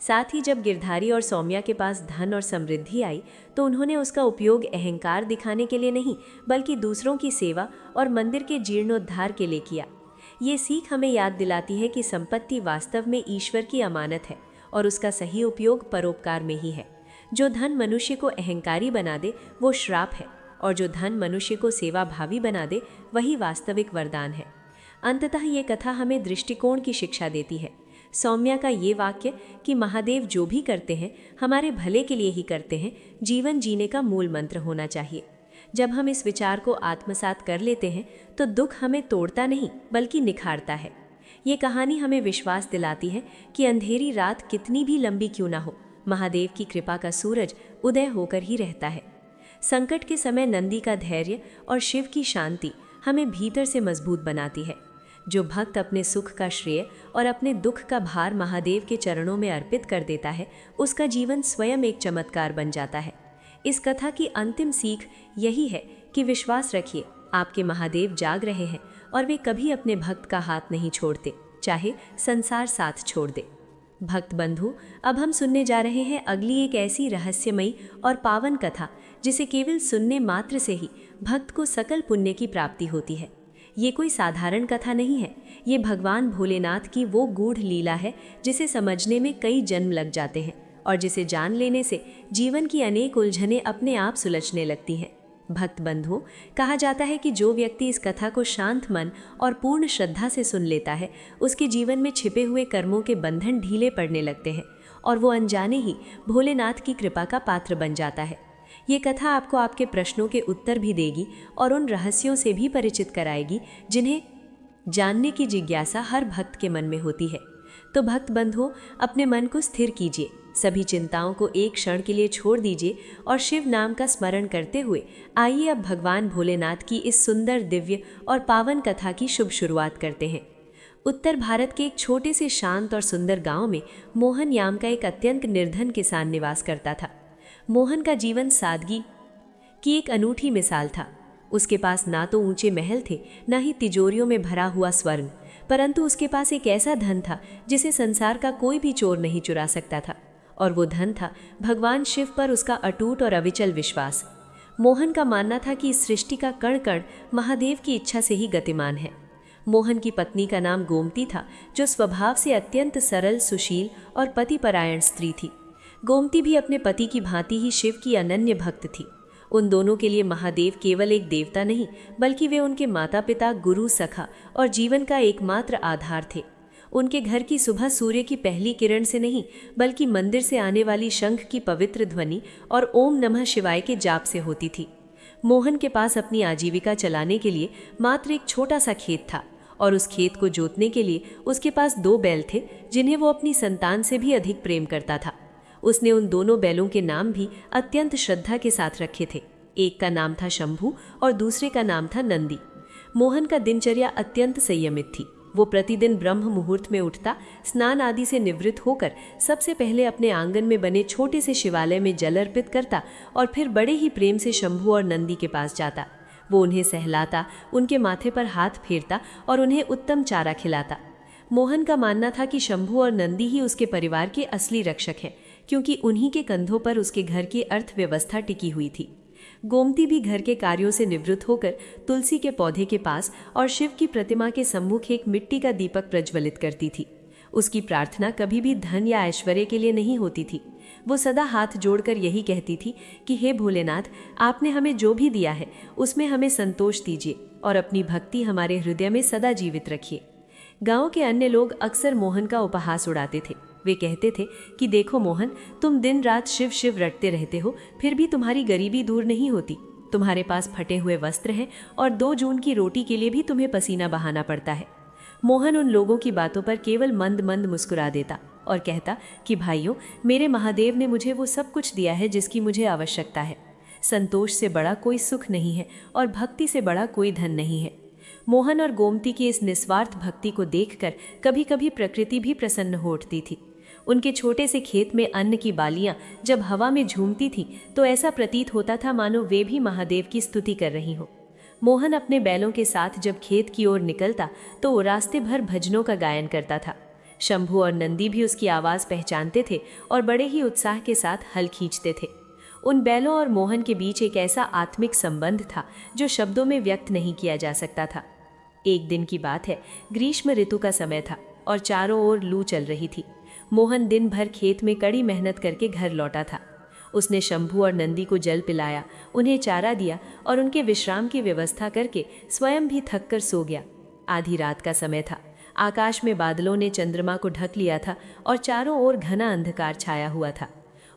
[SPEAKER 1] साथ ही जब गिरधारी और सौम्या के पास धन और समृद्धि आई तो उन्होंने उसका उपयोग अहंकार दिखाने के लिए नहीं, बल्कि दूसरों की सेवा और मंदिर के जीर्णोद्धार के लिए किया। ये सीख हमें याद दिलाती है कि संपत्ति वास्तव में ईश्वर की अमानत है और उसका सही उपयोग परोपकार में ही है। जो धन मनुष्य को अहंकारी बना दे वो श्राप है,
[SPEAKER 2] और जो धन मनुष्य को सेवा भावी बना दे वही वास्तविक वरदान है। अंततः ये कथा हमें दृष्टिकोण की शिक्षा देती है। सौम्या का ये वाक्य कि महादेव जो भी करते हैं हमारे भले के लिए ही करते हैं, जीवन जीने का मूल मंत्र होना चाहिए। जब हम इस विचार को आत्मसात कर लेते हैं तो दुख हमें तोड़ता नहीं बल्कि निखारता है। ये कहानी हमें विश्वास दिलाती है कि अंधेरी रात कितनी भी लंबी क्यों ना हो, महादेव की कृपा का सूरज उदय होकर ही रहता है। संकट के समय नंदी का धैर्य और शिव की शांति हमें भीतर से मजबूत बनाती है। जो भक्त अपने सुख का श्रेय और अपने दुख का भार महादेव के चरणों में अर्पित कर देता है, उसका जीवन स्वयं एक चमत्कार बन जाता है। इस कथा की अंतिम सीख यही है कि विश्वास रखिए, आपके महादेव जाग रहे हैं और वे कभी अपने भक्त का हाथ नहीं छोड़ते, चाहे संसार साथ छोड़ दे। भक्त बंधु, अब हम सुनने जा रहे हैं अगली एक ऐसी रहस्यमयी और पावन कथा जिसे केवल सुनने मात्र से ही भक्त को सकल पुण्य की प्राप्ति होती है। ये कोई साधारण कथा नहीं है, ये भगवान भोलेनाथ की वो गूढ़ लीला है जिसे समझने में कई जन्म लग जाते हैं और जिसे जान लेने से जीवन की अनेक उलझनें अपने आप सुलझने लगती हैं। भक्त बंधुओं, कहा जाता है कि जो व्यक्ति इस कथा को शांत मन और पूर्ण श्रद्धा से सुन लेता है, उसके जीवन में छिपे हुए कर्मों के बंधन ढीले पड़ने लगते हैं और वो अनजाने ही भोलेनाथ की कृपा का पात्र बन जाता है। ये कथा आपको आपके प्रश्नों के उत्तर भी देगी और उन रहस्यों से भी परिचित कराएगी जिन्हें जानने की जिज्ञासा हर भक्त के मन में होती है। तो भक्त बंधुओं, अपने मन को स्थिर कीजिए, सभी चिंताओं को एक क्षण के लिए छोड़ दीजिए और शिव नाम का स्मरण करते हुए आइए अब भगवान भोलेनाथ की इस सुंदर, दिव्य और पावन कथा की शुभ शुरुआत करते हैं। उत्तर भारत के एक छोटे से शांत और सुंदर गांव में मोहन नाम का एक अत्यंत निर्धन किसान निवास करता था। मोहन का जीवन सादगी की एक अनूठी मिसाल था। उसके पास ना तो ऊंचे महल थे, ना ही तिजोरियों में भरा हुआ स्वर्ण, परंतु उसके पास एक ऐसा धन था जिसे संसार का कोई भी चोर नहीं चुरा सकता था, और वो धन था भगवान शिव पर उसका अटूट और अविचल विश्वास। मोहन का मानना था कि इस सृष्टि का कण कण महादेव की इच्छा से ही गतिमान है। मोहन की पत्नी का नाम गोमती था, जो स्वभाव से अत्यंत सरल, सुशील और पतिपरायण स्त्री थी। गोमती भी अपने पति की भांति ही शिव की अनन्य भक्त थी। उन दोनों के लिए महादेव केवल एक देवता नहीं, बल्कि वे उनके माता पिता, गुरु, सखा और जीवन का एकमात्र आधार थे। उनके घर की सुबह सूर्य की पहली किरण से नहीं, बल्कि मंदिर से आने वाली शंख की पवित्र ध्वनि और ओम नमः शिवाय के जाप से होती थी। मोहन के पास अपनी आजीविका चलाने के लिए मात्र एक छोटा सा खेत था, और उस खेत को जोतने के लिए उसके पास 2 बैल थे, जिन्हें वो अपनी संतान से भी अधिक प्रेम करता था। उसने उन दोनों बैलों के नाम भी अत्यंत श्रद्धा के साथ रखे थे। एक का नाम था शंभू और दूसरे का नाम था नंदी। मोहन का दिनचर्या अत्यंत संयमित थी। वो प्रतिदिन ब्रह्म मुहूर्त में उठता, स्नान आदि से निवृत्त होकर सबसे पहले अपने आंगन में बने छोटे से शिवालय में जल अर्पित करता और फिर बड़े ही प्रेम से शंभू और नंदी के पास जाता। वो उन्हें सहलाता, उनके माथे पर हाथ फेरता और उन्हें उत्तम चारा खिलाता। मोहन का मानना था कि शंभू और नंदी ही उसके परिवार के असली रक्षक हैं, क्योंकि उन्हीं के कंधों पर उसके घर की अर्थव्यवस्था टिकी हुई थी। गोमती भी घर के कार्यों से निवृत्त होकर तुलसी के पौधे के पास और शिव की प्रतिमा के सम्मुख एक मिट्टी का दीपक प्रज्वलित करती थी। उसकी प्रार्थना कभी भी धन या ऐश्वर्य के लिए नहीं होती थी। वो सदा हाथ जोड़कर यही कहती थी कि हे भोलेनाथ, आपने हमें जो भी दिया है उसमें हमें संतोष दीजिए और अपनी भक्ति हमारे हृदय में सदा जीवित रखिए। गांव के अन्य लोग अक्सर मोहन का उपहास उड़ाते थे। वे कहते थे कि देखो मोहन, तुम दिन रात शिव शिव रटते रहते हो, फिर भी तुम्हारी गरीबी दूर नहीं होती। तुम्हारे पास फटे हुए वस्त्र हैं और 2 जून की रोटी के लिए भी तुम्हें पसीना बहाना पड़ता है। मोहन उन लोगों की बातों पर केवल मंद मंद मुस्कुरा देता और कहता कि भाइयों, मेरे महादेव ने मुझे वो सब कुछ दिया है जिसकी मुझे आवश्यकता है। संतोष से बड़ा कोई सुख नहीं है और भक्ति से बड़ा कोई धन नहीं है। मोहन और गोमती की इस निस्वार्थ भक्ति को देखकर कभी कभी प्रकृति भी प्रसन्न हो उठती थी। उनके छोटे से खेत में अन्न की बालियां जब हवा में झूमती थीं, तो ऐसा प्रतीत होता था मानो वे भी महादेव की स्तुति कर रही हों। मोहन अपने बैलों के साथ जब खेत की ओर निकलता तो वो रास्ते भर भजनों का गायन करता था। शंभू और नंदी भी उसकी आवाज़ पहचानते थे और बड़े ही उत्साह के साथ हल खींचते थे। उन बैलों और मोहन के बीच एक ऐसा आत्मिक संबंध था जो शब्दों में व्यक्त नहीं किया जा सकता था। एक दिन की बात है, ग्रीष्म ऋतु का समय था और चारों ओर लू चल रही थी। मोहन दिन भर खेत में कड़ी मेहनत करके घर लौटा था। उसने शंभू और नंदी को जल पिलाया, उन्हें चारा दिया और उनके विश्राम की व्यवस्था करके स्वयं भी थक कर सो गया। आधी रात का समय था। आकाश में बादलों ने चंद्रमा को ढक लिया था और चारों ओर घना अंधकार छाया हुआ था।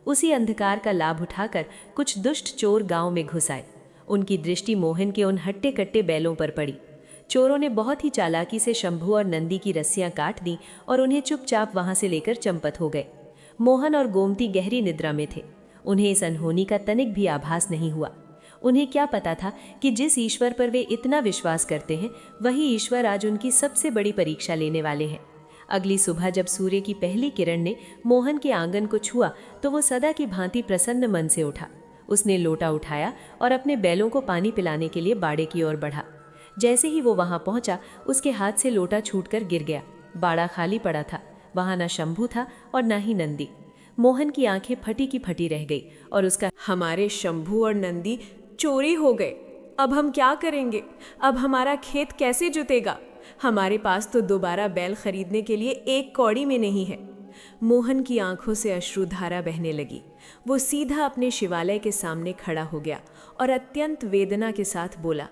[SPEAKER 2] उसी अंधकार का लाभ उठाकर कुछ दुष्ट चोर गांव में घुस आए। उनकी दृष्टि मोहन के उन हट्टे कट्टे बैलों पर पड़ी। चोरों ने बहुत ही चालाकी से शंभू और नंदी की रस्सियां काट दी और उन्हें चुपचाप वहां से लेकर चंपत हो गए। मोहन और गोमती गहरी निद्रा में थे। उन्हें इस अनहोनी का तनिक भी आभास नहीं हुआ। उन्हें क्या पता था कि जिस ईश्वर पर वे इतना विश्वास करते हैं, वही ईश्वर आज उनकी सबसे बड़ी परीक्षा लेने वाले हैं। अगली सुबह जब सूर्य की पहली किरण ने मोहन के आंगन को छुआ तो वो सदा की भांति प्रसन्न मन से उठा। उसने लोटा उठाया और अपने बैलों को पानी पिलाने के लिए बाड़े की ओर बढ़ा। जैसे ही वो वहां पहुंचा, उसके हाथ से लोटा छूटकर गिर गया। बाड़ा खाली पड़ा था। वहां न शंभू था और न ही नंदी। मोहन की आंखें फटी की फटी रह गई और उसका
[SPEAKER 1] हमारे शंभू और नंदी चोरी हो गए। अब हम क्या करेंगे? अब हमारा खेत कैसे जुतेगा? हमारे पास तो दोबारा बैल खरीदने के लिए एक कौड़ी में नहीं है। मोहन की आंखों से अश्रुधारा बहने लगी। वो सीधा अपने शिवालय के सामने खड़ा हो गया और अत्यंत वेदना के साथ बोला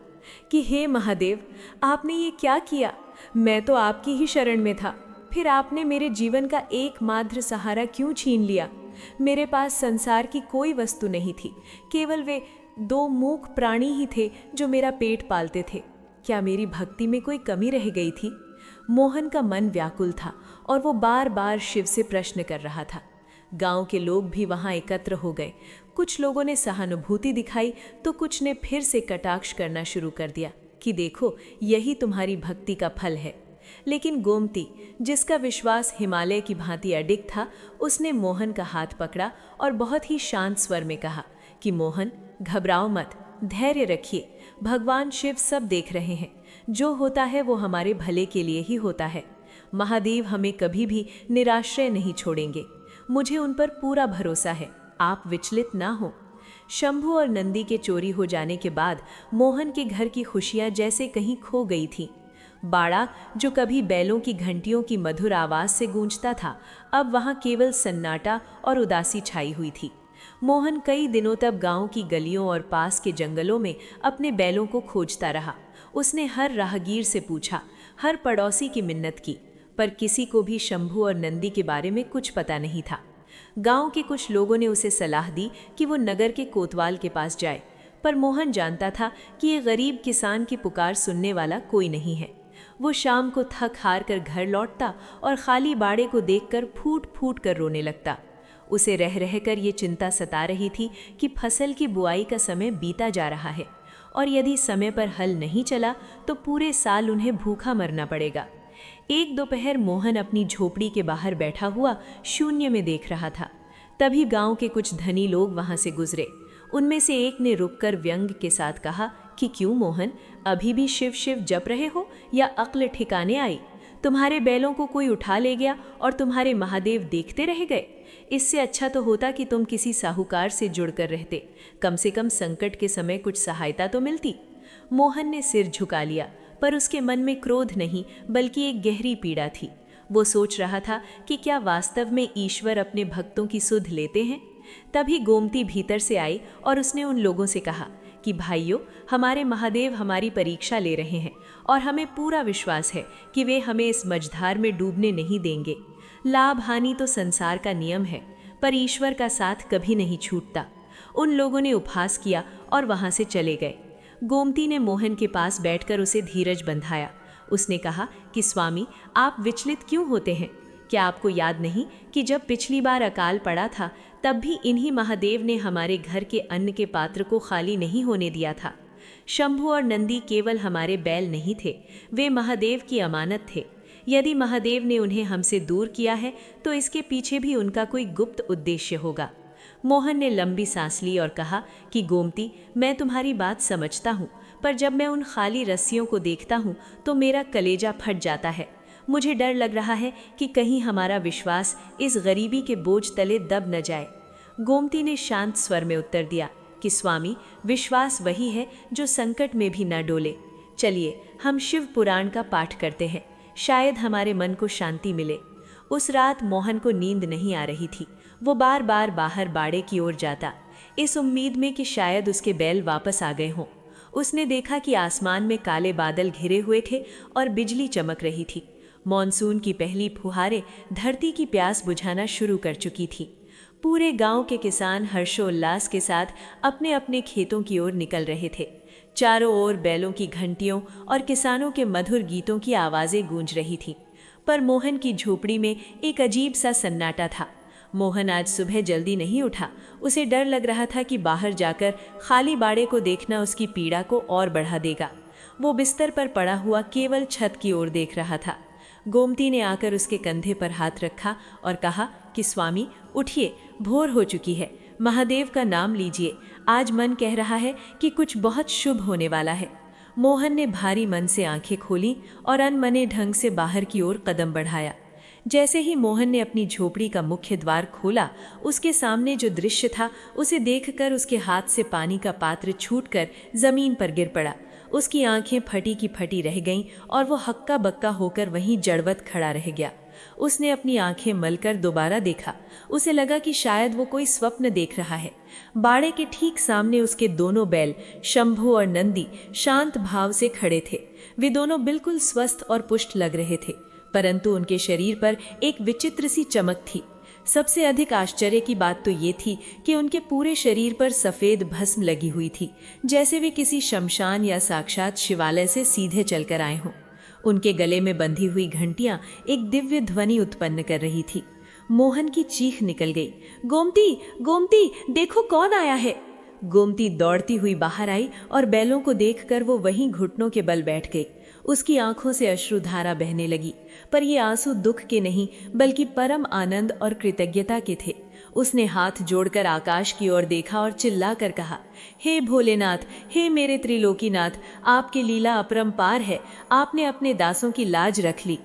[SPEAKER 1] कि हे महादेव, आपने ये क्या किया? मैं तो आपकी ही शरण में था, फिर आपने मेरे जीवन का एकमात्र सहारा क्यों छीन लिया? मेरे पास संसार की कोई वस्तु नहीं थी, केवल वे 2 मूक प्राणी ही थे जो मेरा पेट पालते थे। क्या मेरी भक्ति में कोई कमी रह गई थी? मोहन का मन व्याकुल था और वो बार बार शिव से प्रश्न कर रहा था। गांव के लोग भी वहां एकत्र हो गए। कुछ लोगों ने सहानुभूति दिखाई तो कुछ ने फिर से कटाक्ष करना शुरू कर दिया कि देखो, यही तुम्हारी भक्ति का फल है। लेकिन गोमती, जिसका विश्वास हिमालय की भांति अडिग था, उसने मोहन का हाथ पकड़ा और बहुत ही शांत स्वर में कहा कि मोहन, घबराओ मत, धैर्य रखिए। भगवान शिव सब देख रहे हैं। जो होता है वो हमारे भले के लिए ही होता है। महादेव हमें कभी भी निराश्रय नहीं छोड़ेंगे। मुझे उन पर पूरा भरोसा है। आप विचलित ना हो। शंभू और नंदी के चोरी हो जाने के बाद मोहन के घर की खुशियां जैसे कहीं खो गई थी। बाड़ा, जो कभी बैलों की घंटियों की मधुर आवाज से गूंजता था, अब वहां केवल सन्नाटा और उदासी छाई हुई थी। मोहन कई दिनों तक गांव की गलियों और पास के जंगलों में अपने बैलों को खोजता रहा। उसने हर राहगीर से पूछा, हर पड़ोसी की मिन्नत की, पर किसी को भी शंभू और नंदी के बारे में कुछ पता नहीं था। गांव के कुछ लोगों ने उसे सलाह दी कि वो नगर के कोतवाल के पास जाए, पर मोहन जानता था कि ये गरीब किसान की पुकार सुनने वाला कोई नहीं है। वो शाम को थक हार कर घर लौटता और खाली बाड़े को देखकर फूट फूट कर रोने लगता। उसे रह रहकर ये चिंता सता रही थी कि फसल की बुआई का समय बीता जा रहा है और यदि समय पर हल नहीं चला तो पूरे साल उन्हें भूखा मरना पड़ेगा। एक दोपहर मोहन अपनी झोपड़ी के बाहर बैठा हुआ शून्य में देख रहा था। तभी गांव के कुछ धनी लोग वहां से गुजरे। उनमें से एक ने रुककर व्यंग के साथ कहा कि क्यों मोहन, अभी भी शिव शिव जप रहे हो या अक्ल ठिकाने आई? तुम्हारे बैलों को कोई उठा ले गया और तुम्हारे महादेव देखते रह गए। इससे अच्छा तो होता कि तुम किसी साहूकार से जुड़कर रहते, कम से कम संकट के समय कुछ सहायता तो मिलती। मोहन ने सिर झुका लिया, पर उसके मन में क्रोध नहीं बल्कि एक गहरी पीड़ा थी। वो सोच रहा था कि क्या वास्तव में ईश्वर अपने भक्तों की सुध लेते हैं। तभी गोमती भीतर से आई और उसने उन लोगों से कहा कि भाइयों, हमारे महादेव हमारी परीक्षा ले रहे हैं और हमें पूरा विश्वास है कि वे हमें इस मझधार में डूबने नहीं देंगे। लाभ हानि तो संसार का नियम है, पर ईश्वर का साथ कभी नहीं छूटता। उन लोगों ने उपहास किया और वहां से चले गए। गोमती ने मोहन के पास बैठकर उसे धीरज बंधाया। उसने कहा कि स्वामी, आप विचलित क्यों होते हैं? क्या आपको याद नहीं कि जब पिछली बार अकाल पड़ा था तब भी इन्हीं महादेव ने हमारे घर के अन्न के पात्र को खाली नहीं होने दिया था। शंभू और नंदी केवल हमारे बैल नहीं थे, वे महादेव की अमानत थे। यदि महादेव ने उन्हें हमसे दूर किया है तो इसके पीछे भी उनका कोई गुप्त उद्देश्य होगा। मोहन ने लंबी सांस ली और कहा कि गोमती, मैं तुम्हारी बात समझता हूँ, पर जब मैं उन खाली रस्सियों को देखता हूँ तो मेरा कलेजा फट जाता है। मुझे डर लग रहा है कि कहीं हमारा विश्वास इस गरीबी के बोझ तले दब न जाए। गोमती ने शांत स्वर में उत्तर दिया कि स्वामी, विश्वास वही है जो संकट में भी न डोले। चलिए हम शिव पुराण का पाठ करते हैं, शायद हमारे मन को शांति मिले। उस रात मोहन को नींद नहीं आ रही थी।
[SPEAKER 2] वो बार बार बाहर बाड़े की ओर जाता, इस उम्मीद में कि शायद उसके बैल वापस आ गए हों। उसने देखा कि आसमान में काले बादल घिरे हुए थे और बिजली चमक रही थी। मॉनसून की पहली फुहारें धरती की प्यास बुझाना शुरू कर चुकी थी। पूरे गांव के किसान हर्षोल्लास के साथ अपने अपने खेतों की ओर निकल रहे थे। चारों ओर बैलों की घंटियों और किसानों के मधुर गीतों की आवाज़ें गूंज रही थीं। पर मोहन की झोपड़ी में एक अजीब सा सन्नाटा था। मोहन आज सुबह जल्दी नहीं उठा। उसे डर लग रहा था कि बाहर जाकर खाली बाड़े को देखना उसकी पीड़ा को और बढ़ा देगा। वो बिस्तर पर पड़ा हुआ केवल छत की ओर देख रहा था। गोमती ने आकर उसके कंधे पर हाथ रखा और कहा कि स्वामी उठिए, भोर हो चुकी है, महादेव का नाम लीजिए, आज मन कह रहा है कि कुछ बहुत शुभ होने वाला है। मोहन ने भारी मन से आंखें खोली और अनमने ढंग से बाहर की ओर कदम बढ़ाया। जैसे ही मोहन ने अपनी झोपड़ी का मुख्य द्वार खोला, उसके सामने जो दृश्य था उसे देखकर उसके हाथ से पानी का पात्र छूटकर जमीन पर गिर पड़ा। उसकी आंखें फटी की फटी रह गईं और वो हक्का बक्का होकर वहीं जड़वत खड़ा रह गया। उसने अपनी आंखें मलकर दोबारा देखा। उसे लगा कि शायद वो कोई स्वप्न देख रहा है। बाड़े के ठीक सामने उसके दोनों बैल शंभू और नंदी शांत भाव से खड़े थे। वे दोनों बिल्कुल स्वस्थ और पुष्ट लग रहे थे, परंतु उनके शरीर पर एक विचित्र सी चमक थी। सबसे अधिक आश्चर्य की बात तो ये थी कि उनके पूरे शरीर पर सफ़ेद भस्म लगी हुई थी, जैसे वे किसी शमशान या साक्षात शिवालय से सीधे चलकर आए हों। उनके गले में बंधी हुई घंटियां एक दिव्य ध्वनि उत्पन्न कर रही थी। मोहन की चीख निकल गई, गोमती, गोमती, देखो कौन आया है। गोमती दौड़ती हुई बाहर आई और बैलों को देखकर वो वहीं घुटनों के बल बैठ गई। उसकी आंखों से अश्रुधारा बहने लगी, पर ये आंसू दुख के नहीं बल्कि परम आनंद और कृतज्ञता के थे। उसने हाथ जोड़कर आकाश की ओर देखा और चिल्लाकर कहा, हे भोलेनाथ, हे मेरे त्रिलोकीनाथ, आपकी लीला अपरंपार है, आपने अपने दासों की लाज रख ली।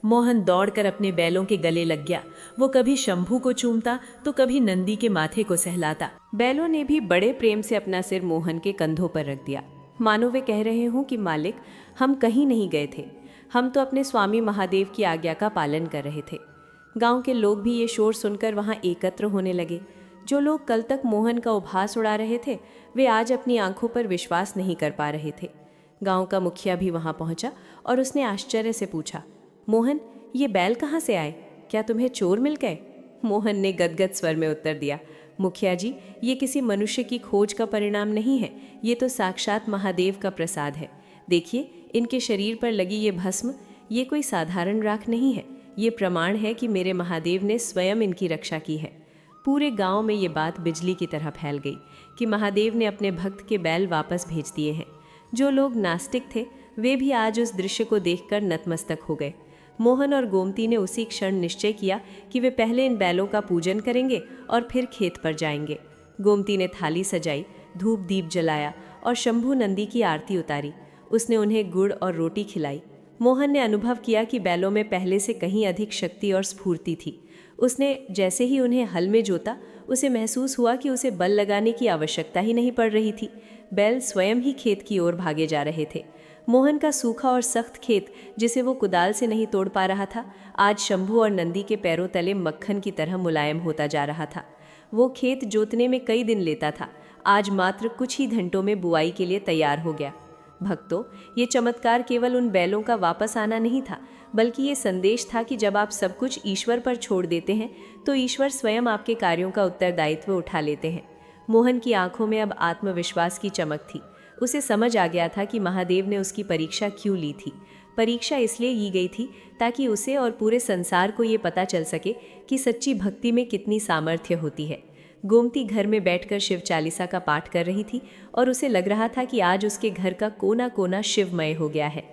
[SPEAKER 2] मोहन दौड़कर अपने बैलों के गले लग गया। वो कभी शंभू को चूमता तो कभी नंदी के माथे को सहलाता। बैलों ने भी बड़े प्रेम से अपना सिर मोहन के कंधों पर रख दिया, मानो वे कह रहे हों कि मालिक, हम कहीं नहीं गए थे, हम तो अपने स्वामी महादेव की आज्ञा का पालन कर रहे थे। गांव के लोग भी ये शोर सुनकर वहां एकत्र होने लगे। जो लोग कल तक मोहन का उपहास उड़ा रहे थे, वे आज अपनी आंखों पर विश्वास नहीं कर पा रहे थे। गांव का मुखिया भी वहां पहुंचा और उसने आश्चर्य से पूछा, मोहन, ये बैल कहाँ से आए? क्या तुम्हें चोर मिल गए? मोहन ने गदगद स्वर में उत्तर दिया, मुखिया जी, ये किसी मनुष्य की खोज का परिणाम नहीं है, ये तो साक्षात महादेव का प्रसाद है। देखिए, इनके शरीर पर लगी ये भस्म, ये कोई साधारण राख नहीं है, ये प्रमाण है कि मेरे महादेव ने स्वयं इनकी रक्षा की है। पूरे गांव में ये बात बिजली की तरह फैल गई कि महादेव ने अपने भक्त के बैल वापस भेज दिए हैं। जो लोग नास्तिक थे, वे भी आज उस दृश्य को देखकर नतमस्तक हो गए। मोहन और गोमती ने उसी क्षण निश्चय किया कि वे पहले इन बैलों का पूजन करेंगे और फिर खेत पर जाएंगे। गोमती ने थाली सजाई, धूप दीप जलाया और शंभू नंदी की आरती उतारी। उसने उन्हें गुड़ और रोटी खिलाई। मोहन ने अनुभव किया कि बैलों में पहले से कहीं अधिक शक्ति और स्फूर्ति थी। उसने जैसे ही उन्हें हल में जोता, उसे महसूस हुआ कि उसे बल लगाने की आवश्यकता ही नहीं पड़ रही थी। बैल स्वयं ही खेत की ओर भागे जा रहे थे। मोहन का सूखा और सख्त खेत, जिसे वो कुदाल से नहीं तोड़ पा रहा था, आज शंभू और नंदी के पैरों तले मक्खन की तरह मुलायम होता जा रहा था। वो खेत जोतने में कई दिन लेता था, आज मात्र कुछ ही घंटों में बुआई के लिए तैयार हो गया। भक्तों, ये चमत्कार केवल उन बैलों का वापस आना नहीं था, बल्कि ये संदेश था कि जब आप सब कुछ ईश्वर पर छोड़ देते हैं, तो ईश्वर स्वयं आपके कार्यों का उत्तरदायित्व उठा लेते हैं। मोहन की आंखों में अब आत्मविश्वास की चमक थी। उसे समझ आ गया था कि महादेव ने उसकी परीक्षा क्यों ली थी। परीक्षा इसलिए की गई थी ताकि उसे और पूरे संसार को ये पता चल सके कि सच्ची भक्ति में कितनी सामर्थ्य होती है। गोमती घर में बैठकर शिव चालीसा का पाठ कर रही थी और उसे लग रहा था कि आज उसके घर का कोना कोना शिवमय हो गया है।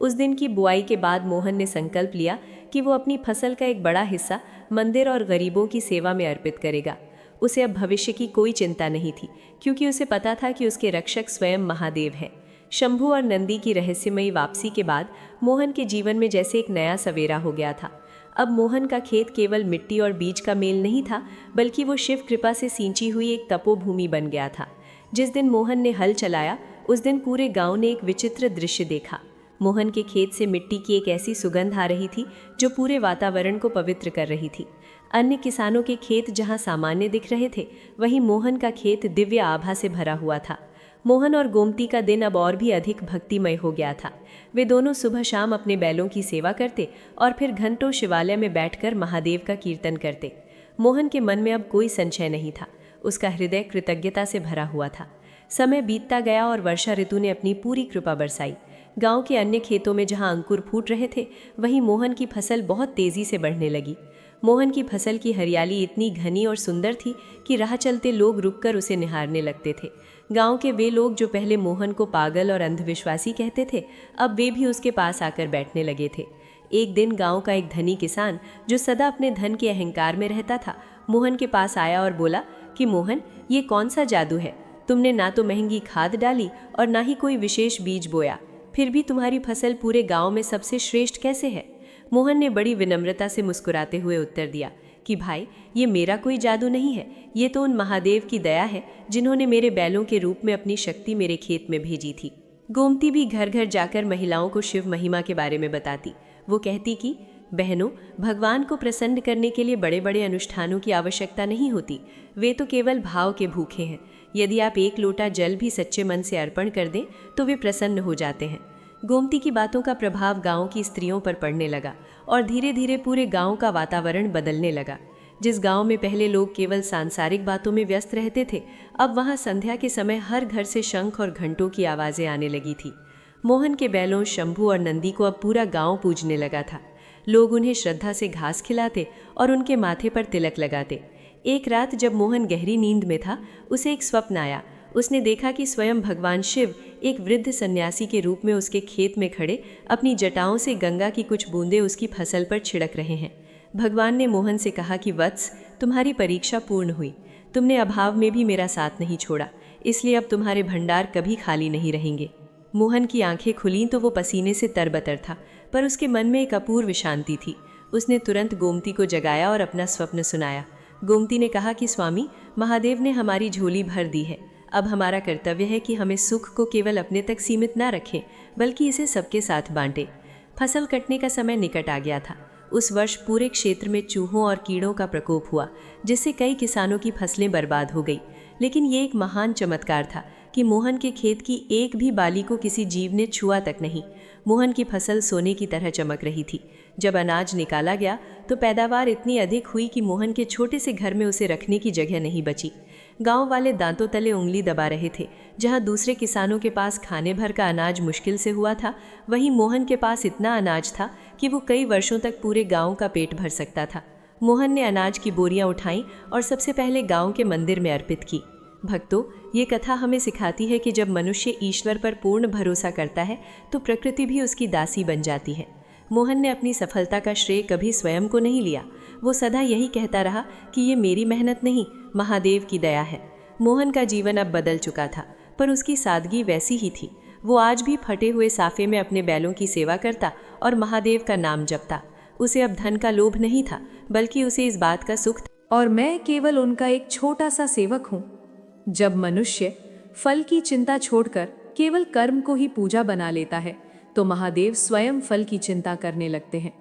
[SPEAKER 2] उस दिन की बुआई के बाद मोहन ने संकल्प लिया कि वो अपनी फसल का एक बड़ा हिस्सा मंदिर और गरीबों की सेवा में अर्पित करेगा। उसे अब भविष्य की कोई चिंता नहीं थी, क्योंकि उसे पता था कि उसके रक्षक स्वयं महादेव हैं। शंभू और नंदी की रहस्यमयी वापसी के बाद मोहन के जीवन में जैसे एक नया सवेरा हो गया था। अब मोहन का खेत केवल मिट्टी और बीज का मेल नहीं था, बल्कि वो शिव कृपा से सींची हुई एक तपोभूमि बन गया था। जिस दिन मोहन ने हल चलाया, उस दिन पूरे गांव ने एक विचित्र दृश्य देखा। मोहन के खेत से मिट्टी की एक ऐसी सुगंध आ रही थी जो पूरे वातावरण को पवित्र कर रही थी। अन्य किसानों के खेत जहां सामान्य दिख रहे थे, वहीं मोहन का खेत दिव्य आभा से भरा हुआ था। मोहन और गोमती का दिन अब और भी अधिक भक्तिमय हो गया था। वे दोनों सुबह शाम अपने बैलों की सेवा करते और फिर घंटों शिवालय में बैठकर महादेव का कीर्तन करते। मोहन के मन में अब कोई संशय नहीं था, उसका हृदय कृतज्ञता से भरा हुआ था। समय बीतता गया और वर्षा ऋतु ने अपनी पूरी कृपा बरसाई। गांव के अन्य खेतों में जहां अंकुर फूट रहे थे, वहीं मोहन की फसल बहुत तेजी से बढ़ने लगी। मोहन की फसल की हरियाली इतनी घनी और सुंदर थी कि राह चलते लोग रुककर उसे निहारने लगते थे। गांव के वे लोग जो पहले मोहन को पागल और अंधविश्वासी कहते थे, अब वे भी उसके पास आकर बैठने लगे थे। एक दिन गांव का एक धनी किसान, जो सदा अपने धन के अहंकार में रहता था, मोहन के पास आया और बोला कि मोहन, ये कौन सा जादू है? तुमने ना तो महंगी खाद डाली और ना ही कोई विशेष बीज बोया, फिर भी तुम्हारी फसल पूरे गांव में सबसे श्रेष्ठ कैसे है? मोहन ने बड़ी विनम्रता से मुस्कुराते हुए उत्तर दिया कि भाई, ये मेरा कोई जादू नहीं है, ये तो उन महादेव की दया है जिन्होंने मेरे बैलों के रूप में अपनी शक्ति मेरे खेत में भेजी थी। गोमती भी घर घर जाकर महिलाओं को शिव महिमा के बारे में बताती। वो कहती कि बहनों, भगवान को प्रसन्न करने के लिए बड़े बड़े अनुष्ठानों की आवश्यकता नहीं होती, वे तो केवल भाव के भूखे हैं। यदि आप एक लोटा जल भी सच्चे मन से अर्पण कर दें तो वे प्रसन्न हो जाते हैं। गोमती की बातों का प्रभाव गांव की स्त्रियों पर पड़ने लगा और धीरे धीरे पूरे गांव का वातावरण बदलने लगा। जिस गांव में पहले लोग केवल सांसारिक बातों में व्यस्त रहते थे, अब वहां संध्या के समय हर घर से शंख और घंटों की आवाज़ें आने लगी थी। मोहन के बैलों शंभू और नंदी को अब पूरा गांव पूजने लगा था। लोग उन्हें श्रद्धा से घास खिलाते और उनके माथे पर तिलक लगाते। एक रात जब मोहन गहरी नींद में था, उसे एक स्वप्न आया। उसने देखा कि स्वयं भगवान शिव एक वृद्ध सन्यासी के रूप में उसके खेत में खड़े अपनी जटाओं से गंगा की कुछ बूंदें उसकी फसल पर छिड़क रहे हैं। भगवान ने मोहन से कहा कि वत्स, तुम्हारी परीक्षा पूर्ण हुई। तुमने अभाव में भी मेरा साथ नहीं छोड़ा, इसलिए अब तुम्हारे भंडार कभी खाली नहीं रहेंगे। मोहन की आंखें खुलीं तो वो पसीने से तरबतर था, पर उसके मन में एक अपूर्व शांति थी। उसने तुरंत गोमती को जगाया और अपना स्वप्न सुनाया। गोमती ने कहा कि स्वामी, महादेव ने हमारी झोली भर दी है। अब हमारा कर्तव्य है कि हमें सुख को केवल अपने तक सीमित ना रखें, बल्कि इसे सबके साथ बांटें। फसल कटने का समय निकट आ गया था। उस वर्ष पूरे क्षेत्र में चूहों और कीड़ों का प्रकोप हुआ, जिससे कई किसानों की फसलें बर्बाद हो गई। लेकिन ये एक महान चमत्कार था कि मोहन के खेत की एक भी बाली को किसी जीव ने छुआ तक नहीं। मोहन की फसल सोने की तरह चमक रही थी। जब अनाज निकाला गया तो पैदावार इतनी अधिक हुई कि मोहन के छोटे से घर में उसे रखने की जगह नहीं बची। गांव वाले दांतों तले उंगली दबा रहे थे। जहां दूसरे किसानों के पास खाने भर का अनाज मुश्किल से हुआ था, वहीं मोहन के पास इतना अनाज था कि वो कई वर्षों तक पूरे गांव का पेट भर सकता था। मोहन ने अनाज की बोरियां उठाईं और सबसे पहले गांव के मंदिर में अर्पित की। भक्तों, ये कथा हमें सिखाती है कि जब मनुष्य ईश्वर पर पूर्ण भरोसा करता है तो प्रकृति भी उसकी दासी बन जाती है। मोहन ने अपनी सफलता का श्रेय कभी स्वयं को नहीं लिया। वो सदा यही कहता रहा कि ये मेरी मेहनत नहीं, महादेव की दया है। मोहन का जीवन अब बदल चुका था, पर उसकी सादगी वैसी ही थी। वो आज भी फटे हुए साफे में अपने बैलों की सेवा करता और महादेव का नाम जपता। उसे अब धन का लोभ नहीं था, बल्कि उसे इस बात का सुख था,
[SPEAKER 1] और मैं केवल उनका एक छोटा सा सेवक हूँ। जब मनुष्य फल की चिंता छोड़कर केवल कर्म को ही पूजा बना लेता है, तो महादेव स्वयं फल की चिंता करने लगते हैं।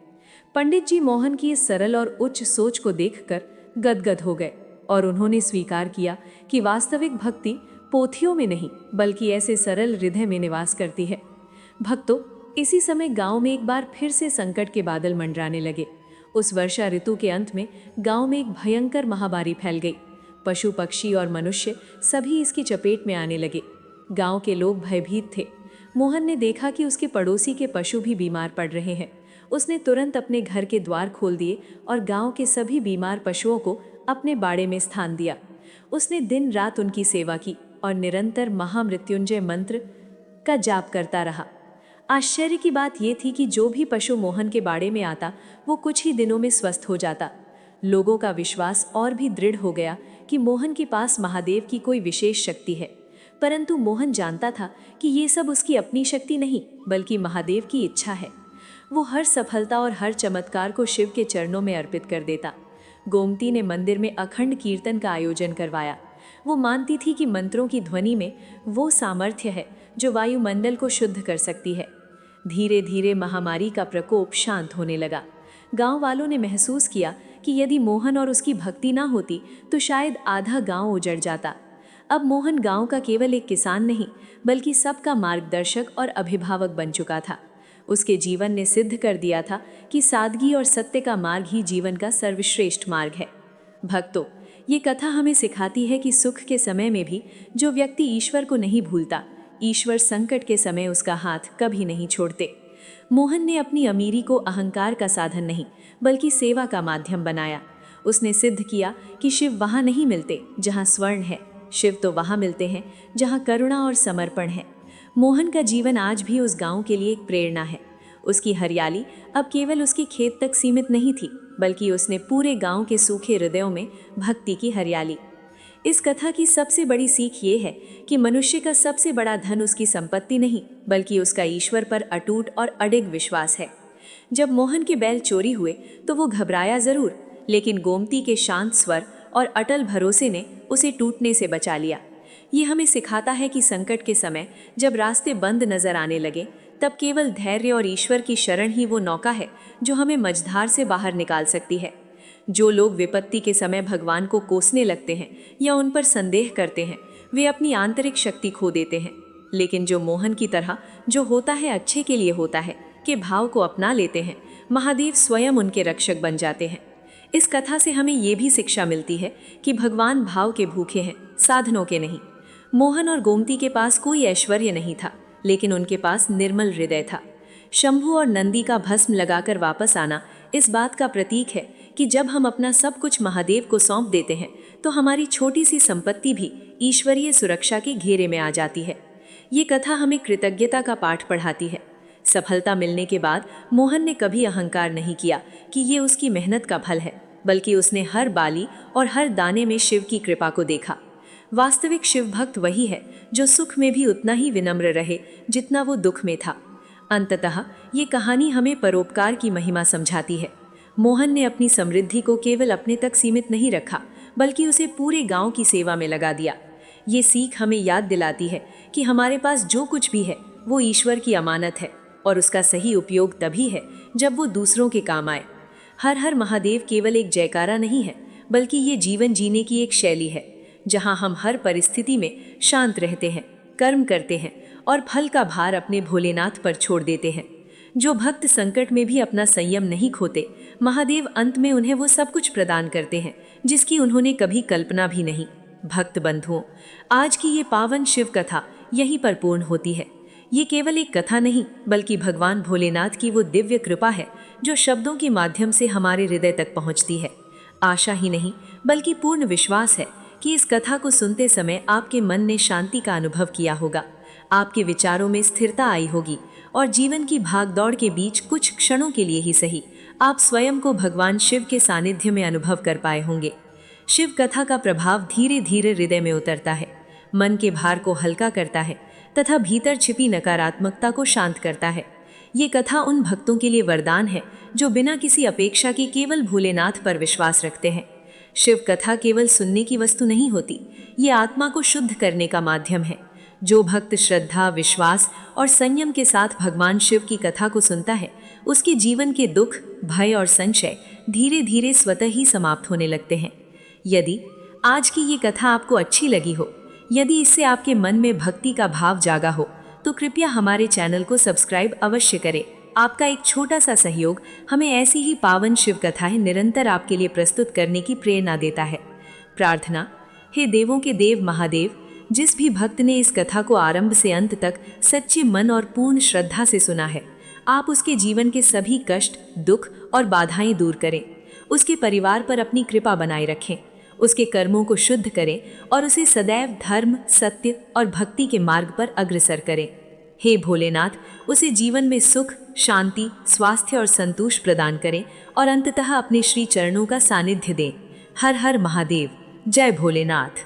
[SPEAKER 1] पंडित जी मोहन की इस सरल और उच्च सोच को देखकर गदगद हो गए और उन्होंने स्वीकार किया कि वास्तविक भक्ति पोथियों में नहीं, बल्कि ऐसे सरल हृदय में निवास करती है। भक्तों, इसी समय गांव में एक बार फिर से संकट के बादल मंडराने लगे। उस वर्षा ऋतु के अंत में गांव में एक भयंकर महामारी फैल गई। पशु पक्षी और मनुष्य सभी इसकी चपेट में आने लगे। गांव के लोग भयभीत थे। मोहन ने देखा कि उसके पड़ोसी के पशु भी बीमार पड़ रहे हैं। उसने तुरंत अपने घर के द्वार खोल दिए और गांव के सभी बीमार पशुओं को अपने बाड़े में स्थान दिया। उसने दिन रात उनकी सेवा की और निरंतर महामृत्युंजय मंत्र का जाप करता रहा। आश्चर्य की बात यह थी कि जो भी पशु मोहन के बाड़े में आता, वो कुछ ही दिनों में स्वस्थ हो जाता। लोगों का विश्वास और भी दृढ़ हो गया कि मोहन के पास महादेव की कोई विशेष शक्ति है। परंतु मोहन जानता था कि ये सब उसकी अपनी शक्ति नहीं, बल्कि महादेव की इच्छा है। वो हर सफलता और हर चमत्कार को शिव के चरणों में अर्पित कर देता। गोमती ने मंदिर में अखंड कीर्तन का आयोजन करवाया। वो मानती थी कि मंत्रों की ध्वनि में वो सामर्थ्य है जो वायुमंडल को शुद्ध कर सकती है। धीरे धीरे महामारी का प्रकोप शांत होने लगा। गांव वालों ने महसूस किया
[SPEAKER 2] कि यदि मोहन और उसकी भक्ति ना होती तो शायद आधा गांव उजड़ जाता। अब मोहन गांव का केवल एक किसान नहीं बल्कि सबका मार्गदर्शक और अभिभावक बन चुका था। उसके जीवन ने सिद्ध कर दिया था कि सादगी और सत्य का मार्ग ही जीवन का सर्वश्रेष्ठ मार्ग है। भक्तों, ये कथा हमें सिखाती है कि सुख के समय में भी जो व्यक्ति ईश्वर को नहीं भूलता, ईश्वर संकट के समय उसका हाथ कभी नहीं छोड़ते। मोहन ने अपनी अमीरी को अहंकार का साधन नहीं बल्कि सेवा का माध्यम बनाया। उसने सिद्ध किया कि शिव वहाँ नहीं मिलते जहाँ स्वर्ण है, शिव तो वहाँ मिलते हैं जहाँ करुणा और समर्पण है। मोहन का जीवन आज भी उस गांव के लिए एक प्रेरणा है। उसकी हरियाली अब केवल उसके खेत तक सीमित नहीं थी बल्कि उसने पूरे गांव के सूखे हृदयों में भक्ति की हरियाली। इस कथा की सबसे बड़ी सीख ये है कि मनुष्य का सबसे बड़ा धन उसकी संपत्ति नहीं बल्कि उसका ईश्वर पर अटूट और अडिग विश्वास है। जब मोहन के बैल चोरी हुए तो वो घबराया जरूर, लेकिन गोमती के शांत स्वर और अटल भरोसे ने उसे टूटने से बचा लिया। ये हमें सिखाता है कि संकट के समय जब रास्ते बंद नजर आने लगे तब केवल धैर्य और ईश्वर की शरण ही वो नौका है जो हमें मझधार से बाहर निकाल सकती है। जो लोग विपत्ति के समय भगवान को कोसने लगते हैं या उन पर संदेह करते हैं, वे अपनी आंतरिक शक्ति खो देते हैं। लेकिन जो मोहन की तरह जो होता है अच्छे के लिए होता है के भाव को अपना लेते हैं, महादेव स्वयं उनके रक्षक बन जाते हैं। इस कथा से हमें ये भी शिक्षा मिलती है कि भगवान भाव के भूखे हैं, साधनों के नहीं। मोहन और गोमती के पास कोई ऐश्वर्य नहीं था, लेकिन उनके पास निर्मल हृदय था। शंभु और नंदी का भस्म लगाकर वापस आना इस बात का प्रतीक है कि जब हम अपना सब कुछ महादेव को सौंप देते हैं तो हमारी छोटी सी संपत्ति भी ईश्वरीय सुरक्षा के घेरे में आ जाती है। ये कथा हमें कृतज्ञता का पाठ पढ़ाती है। सफलता मिलने के बाद मोहन ने कभी अहंकार नहीं किया कि ये उसकी मेहनत का फल है, बल्कि उसने हर बाली और हर दाने में शिव की कृपा को देखा। वास्तविक शिव भक्त वही है जो सुख में भी उतना ही विनम्र रहे जितना वो दुख में था। अंततः ये कहानी हमें परोपकार की महिमा समझाती है। मोहन ने अपनी समृद्धि को केवल अपने तक सीमित नहीं रखा बल्कि उसे पूरे गांव की सेवा में लगा दिया। ये सीख हमें याद दिलाती है कि हमारे पास जो कुछ भी है वो ईश्वर की अमानत है और उसका सही उपयोग तभी है जब वो दूसरों के काम आए। हर हर महादेव केवल एक जयकारा नहीं है बल्कि ये जीवन जीने की एक शैली है जहां हम हर परिस्थिति में शांत रहते हैं, कर्म करते हैं और फल का भार अपने भोलेनाथ पर छोड़ देते हैं। जो भक्त संकट में भी अपना संयम नहीं खोते, महादेव अंत में उन्हें वो सब कुछ प्रदान करते हैं जिसकी उन्होंने कभी कल्पना भी नहीं। भक्त बंधुओं, आज की ये पावन शिव कथा यहीं पर पूर्ण होती है। ये केवल एक कथा नहीं बल्कि भगवान भोलेनाथ की वो दिव्य कृपा है जो शब्दों के माध्यम से हमारे हृदय तक पहुंचती है। आशा ही नहीं बल्कि पूर्ण विश्वास है कि इस कथा को सुनते समय आपके मन ने शांति का अनुभव किया होगा, आपके विचारों में स्थिरता आई होगी और जीवन की भागदौड़ के बीच कुछ क्षणों के लिए ही सही आप स्वयं को भगवान शिव के सानिध्य में अनुभव कर पाए होंगे। शिव कथा का प्रभाव धीरे धीरे हृदय में उतरता है, मन के भार को हल्का करता है तथा भीतर छिपी नकारात्मकता को शांत करता है। ये कथा उन भक्तों के लिए वरदान है जो बिना किसी अपेक्षा के केवल भोलेनाथ पर विश्वास रखते हैं। शिव कथा केवल सुनने की वस्तु नहीं होती, ये आत्मा को शुद्ध करने का माध्यम है। जो भक्त श्रद्धा, विश्वास और संयम के साथ भगवान शिव की कथा को सुनता है, उसके जीवन के दुख, भय और संशय धीरे धीरे स्वतः ही समाप्त होने लगते हैं। यदि आज की ये कथा आपको अच्छी लगी हो, यदि इससे आपके मन में भक्ति का भाव जागा हो, तो कृपया हमारे चैनल को सब्सक्राइब अवश्य करें। आपका एक छोटा सा सहयोग हमें ऐसी ही पावन शिव कथाएं निरंतर आपके लिए प्रस्तुत करने की प्रेरणा देता है। प्रार्थना, हे देवों के देव महादेव, जिस भी भक्त ने इस कथा को आरंभ से अंत तक सच्चे मन और पूर्ण श्रद्धा से सुना है, आप उसके जीवन के सभी कष्ट, दुख और बाधाएं दूर करें। उसके परिवार पर अपनी कृपा बनाए रखें, उसके कर्मों को शुद्ध करें और उसे सदैव धर्म, सत्य और भक्ति के मार्ग पर अग्रसर करें। हे भोलेनाथ, उसे जीवन में सुख, शांति, स्वास्थ्य और संतोष प्रदान करें और अंततः अपने श्री चरणों का सानिध्य दें। हर हर महादेव। जय भोलेनाथ।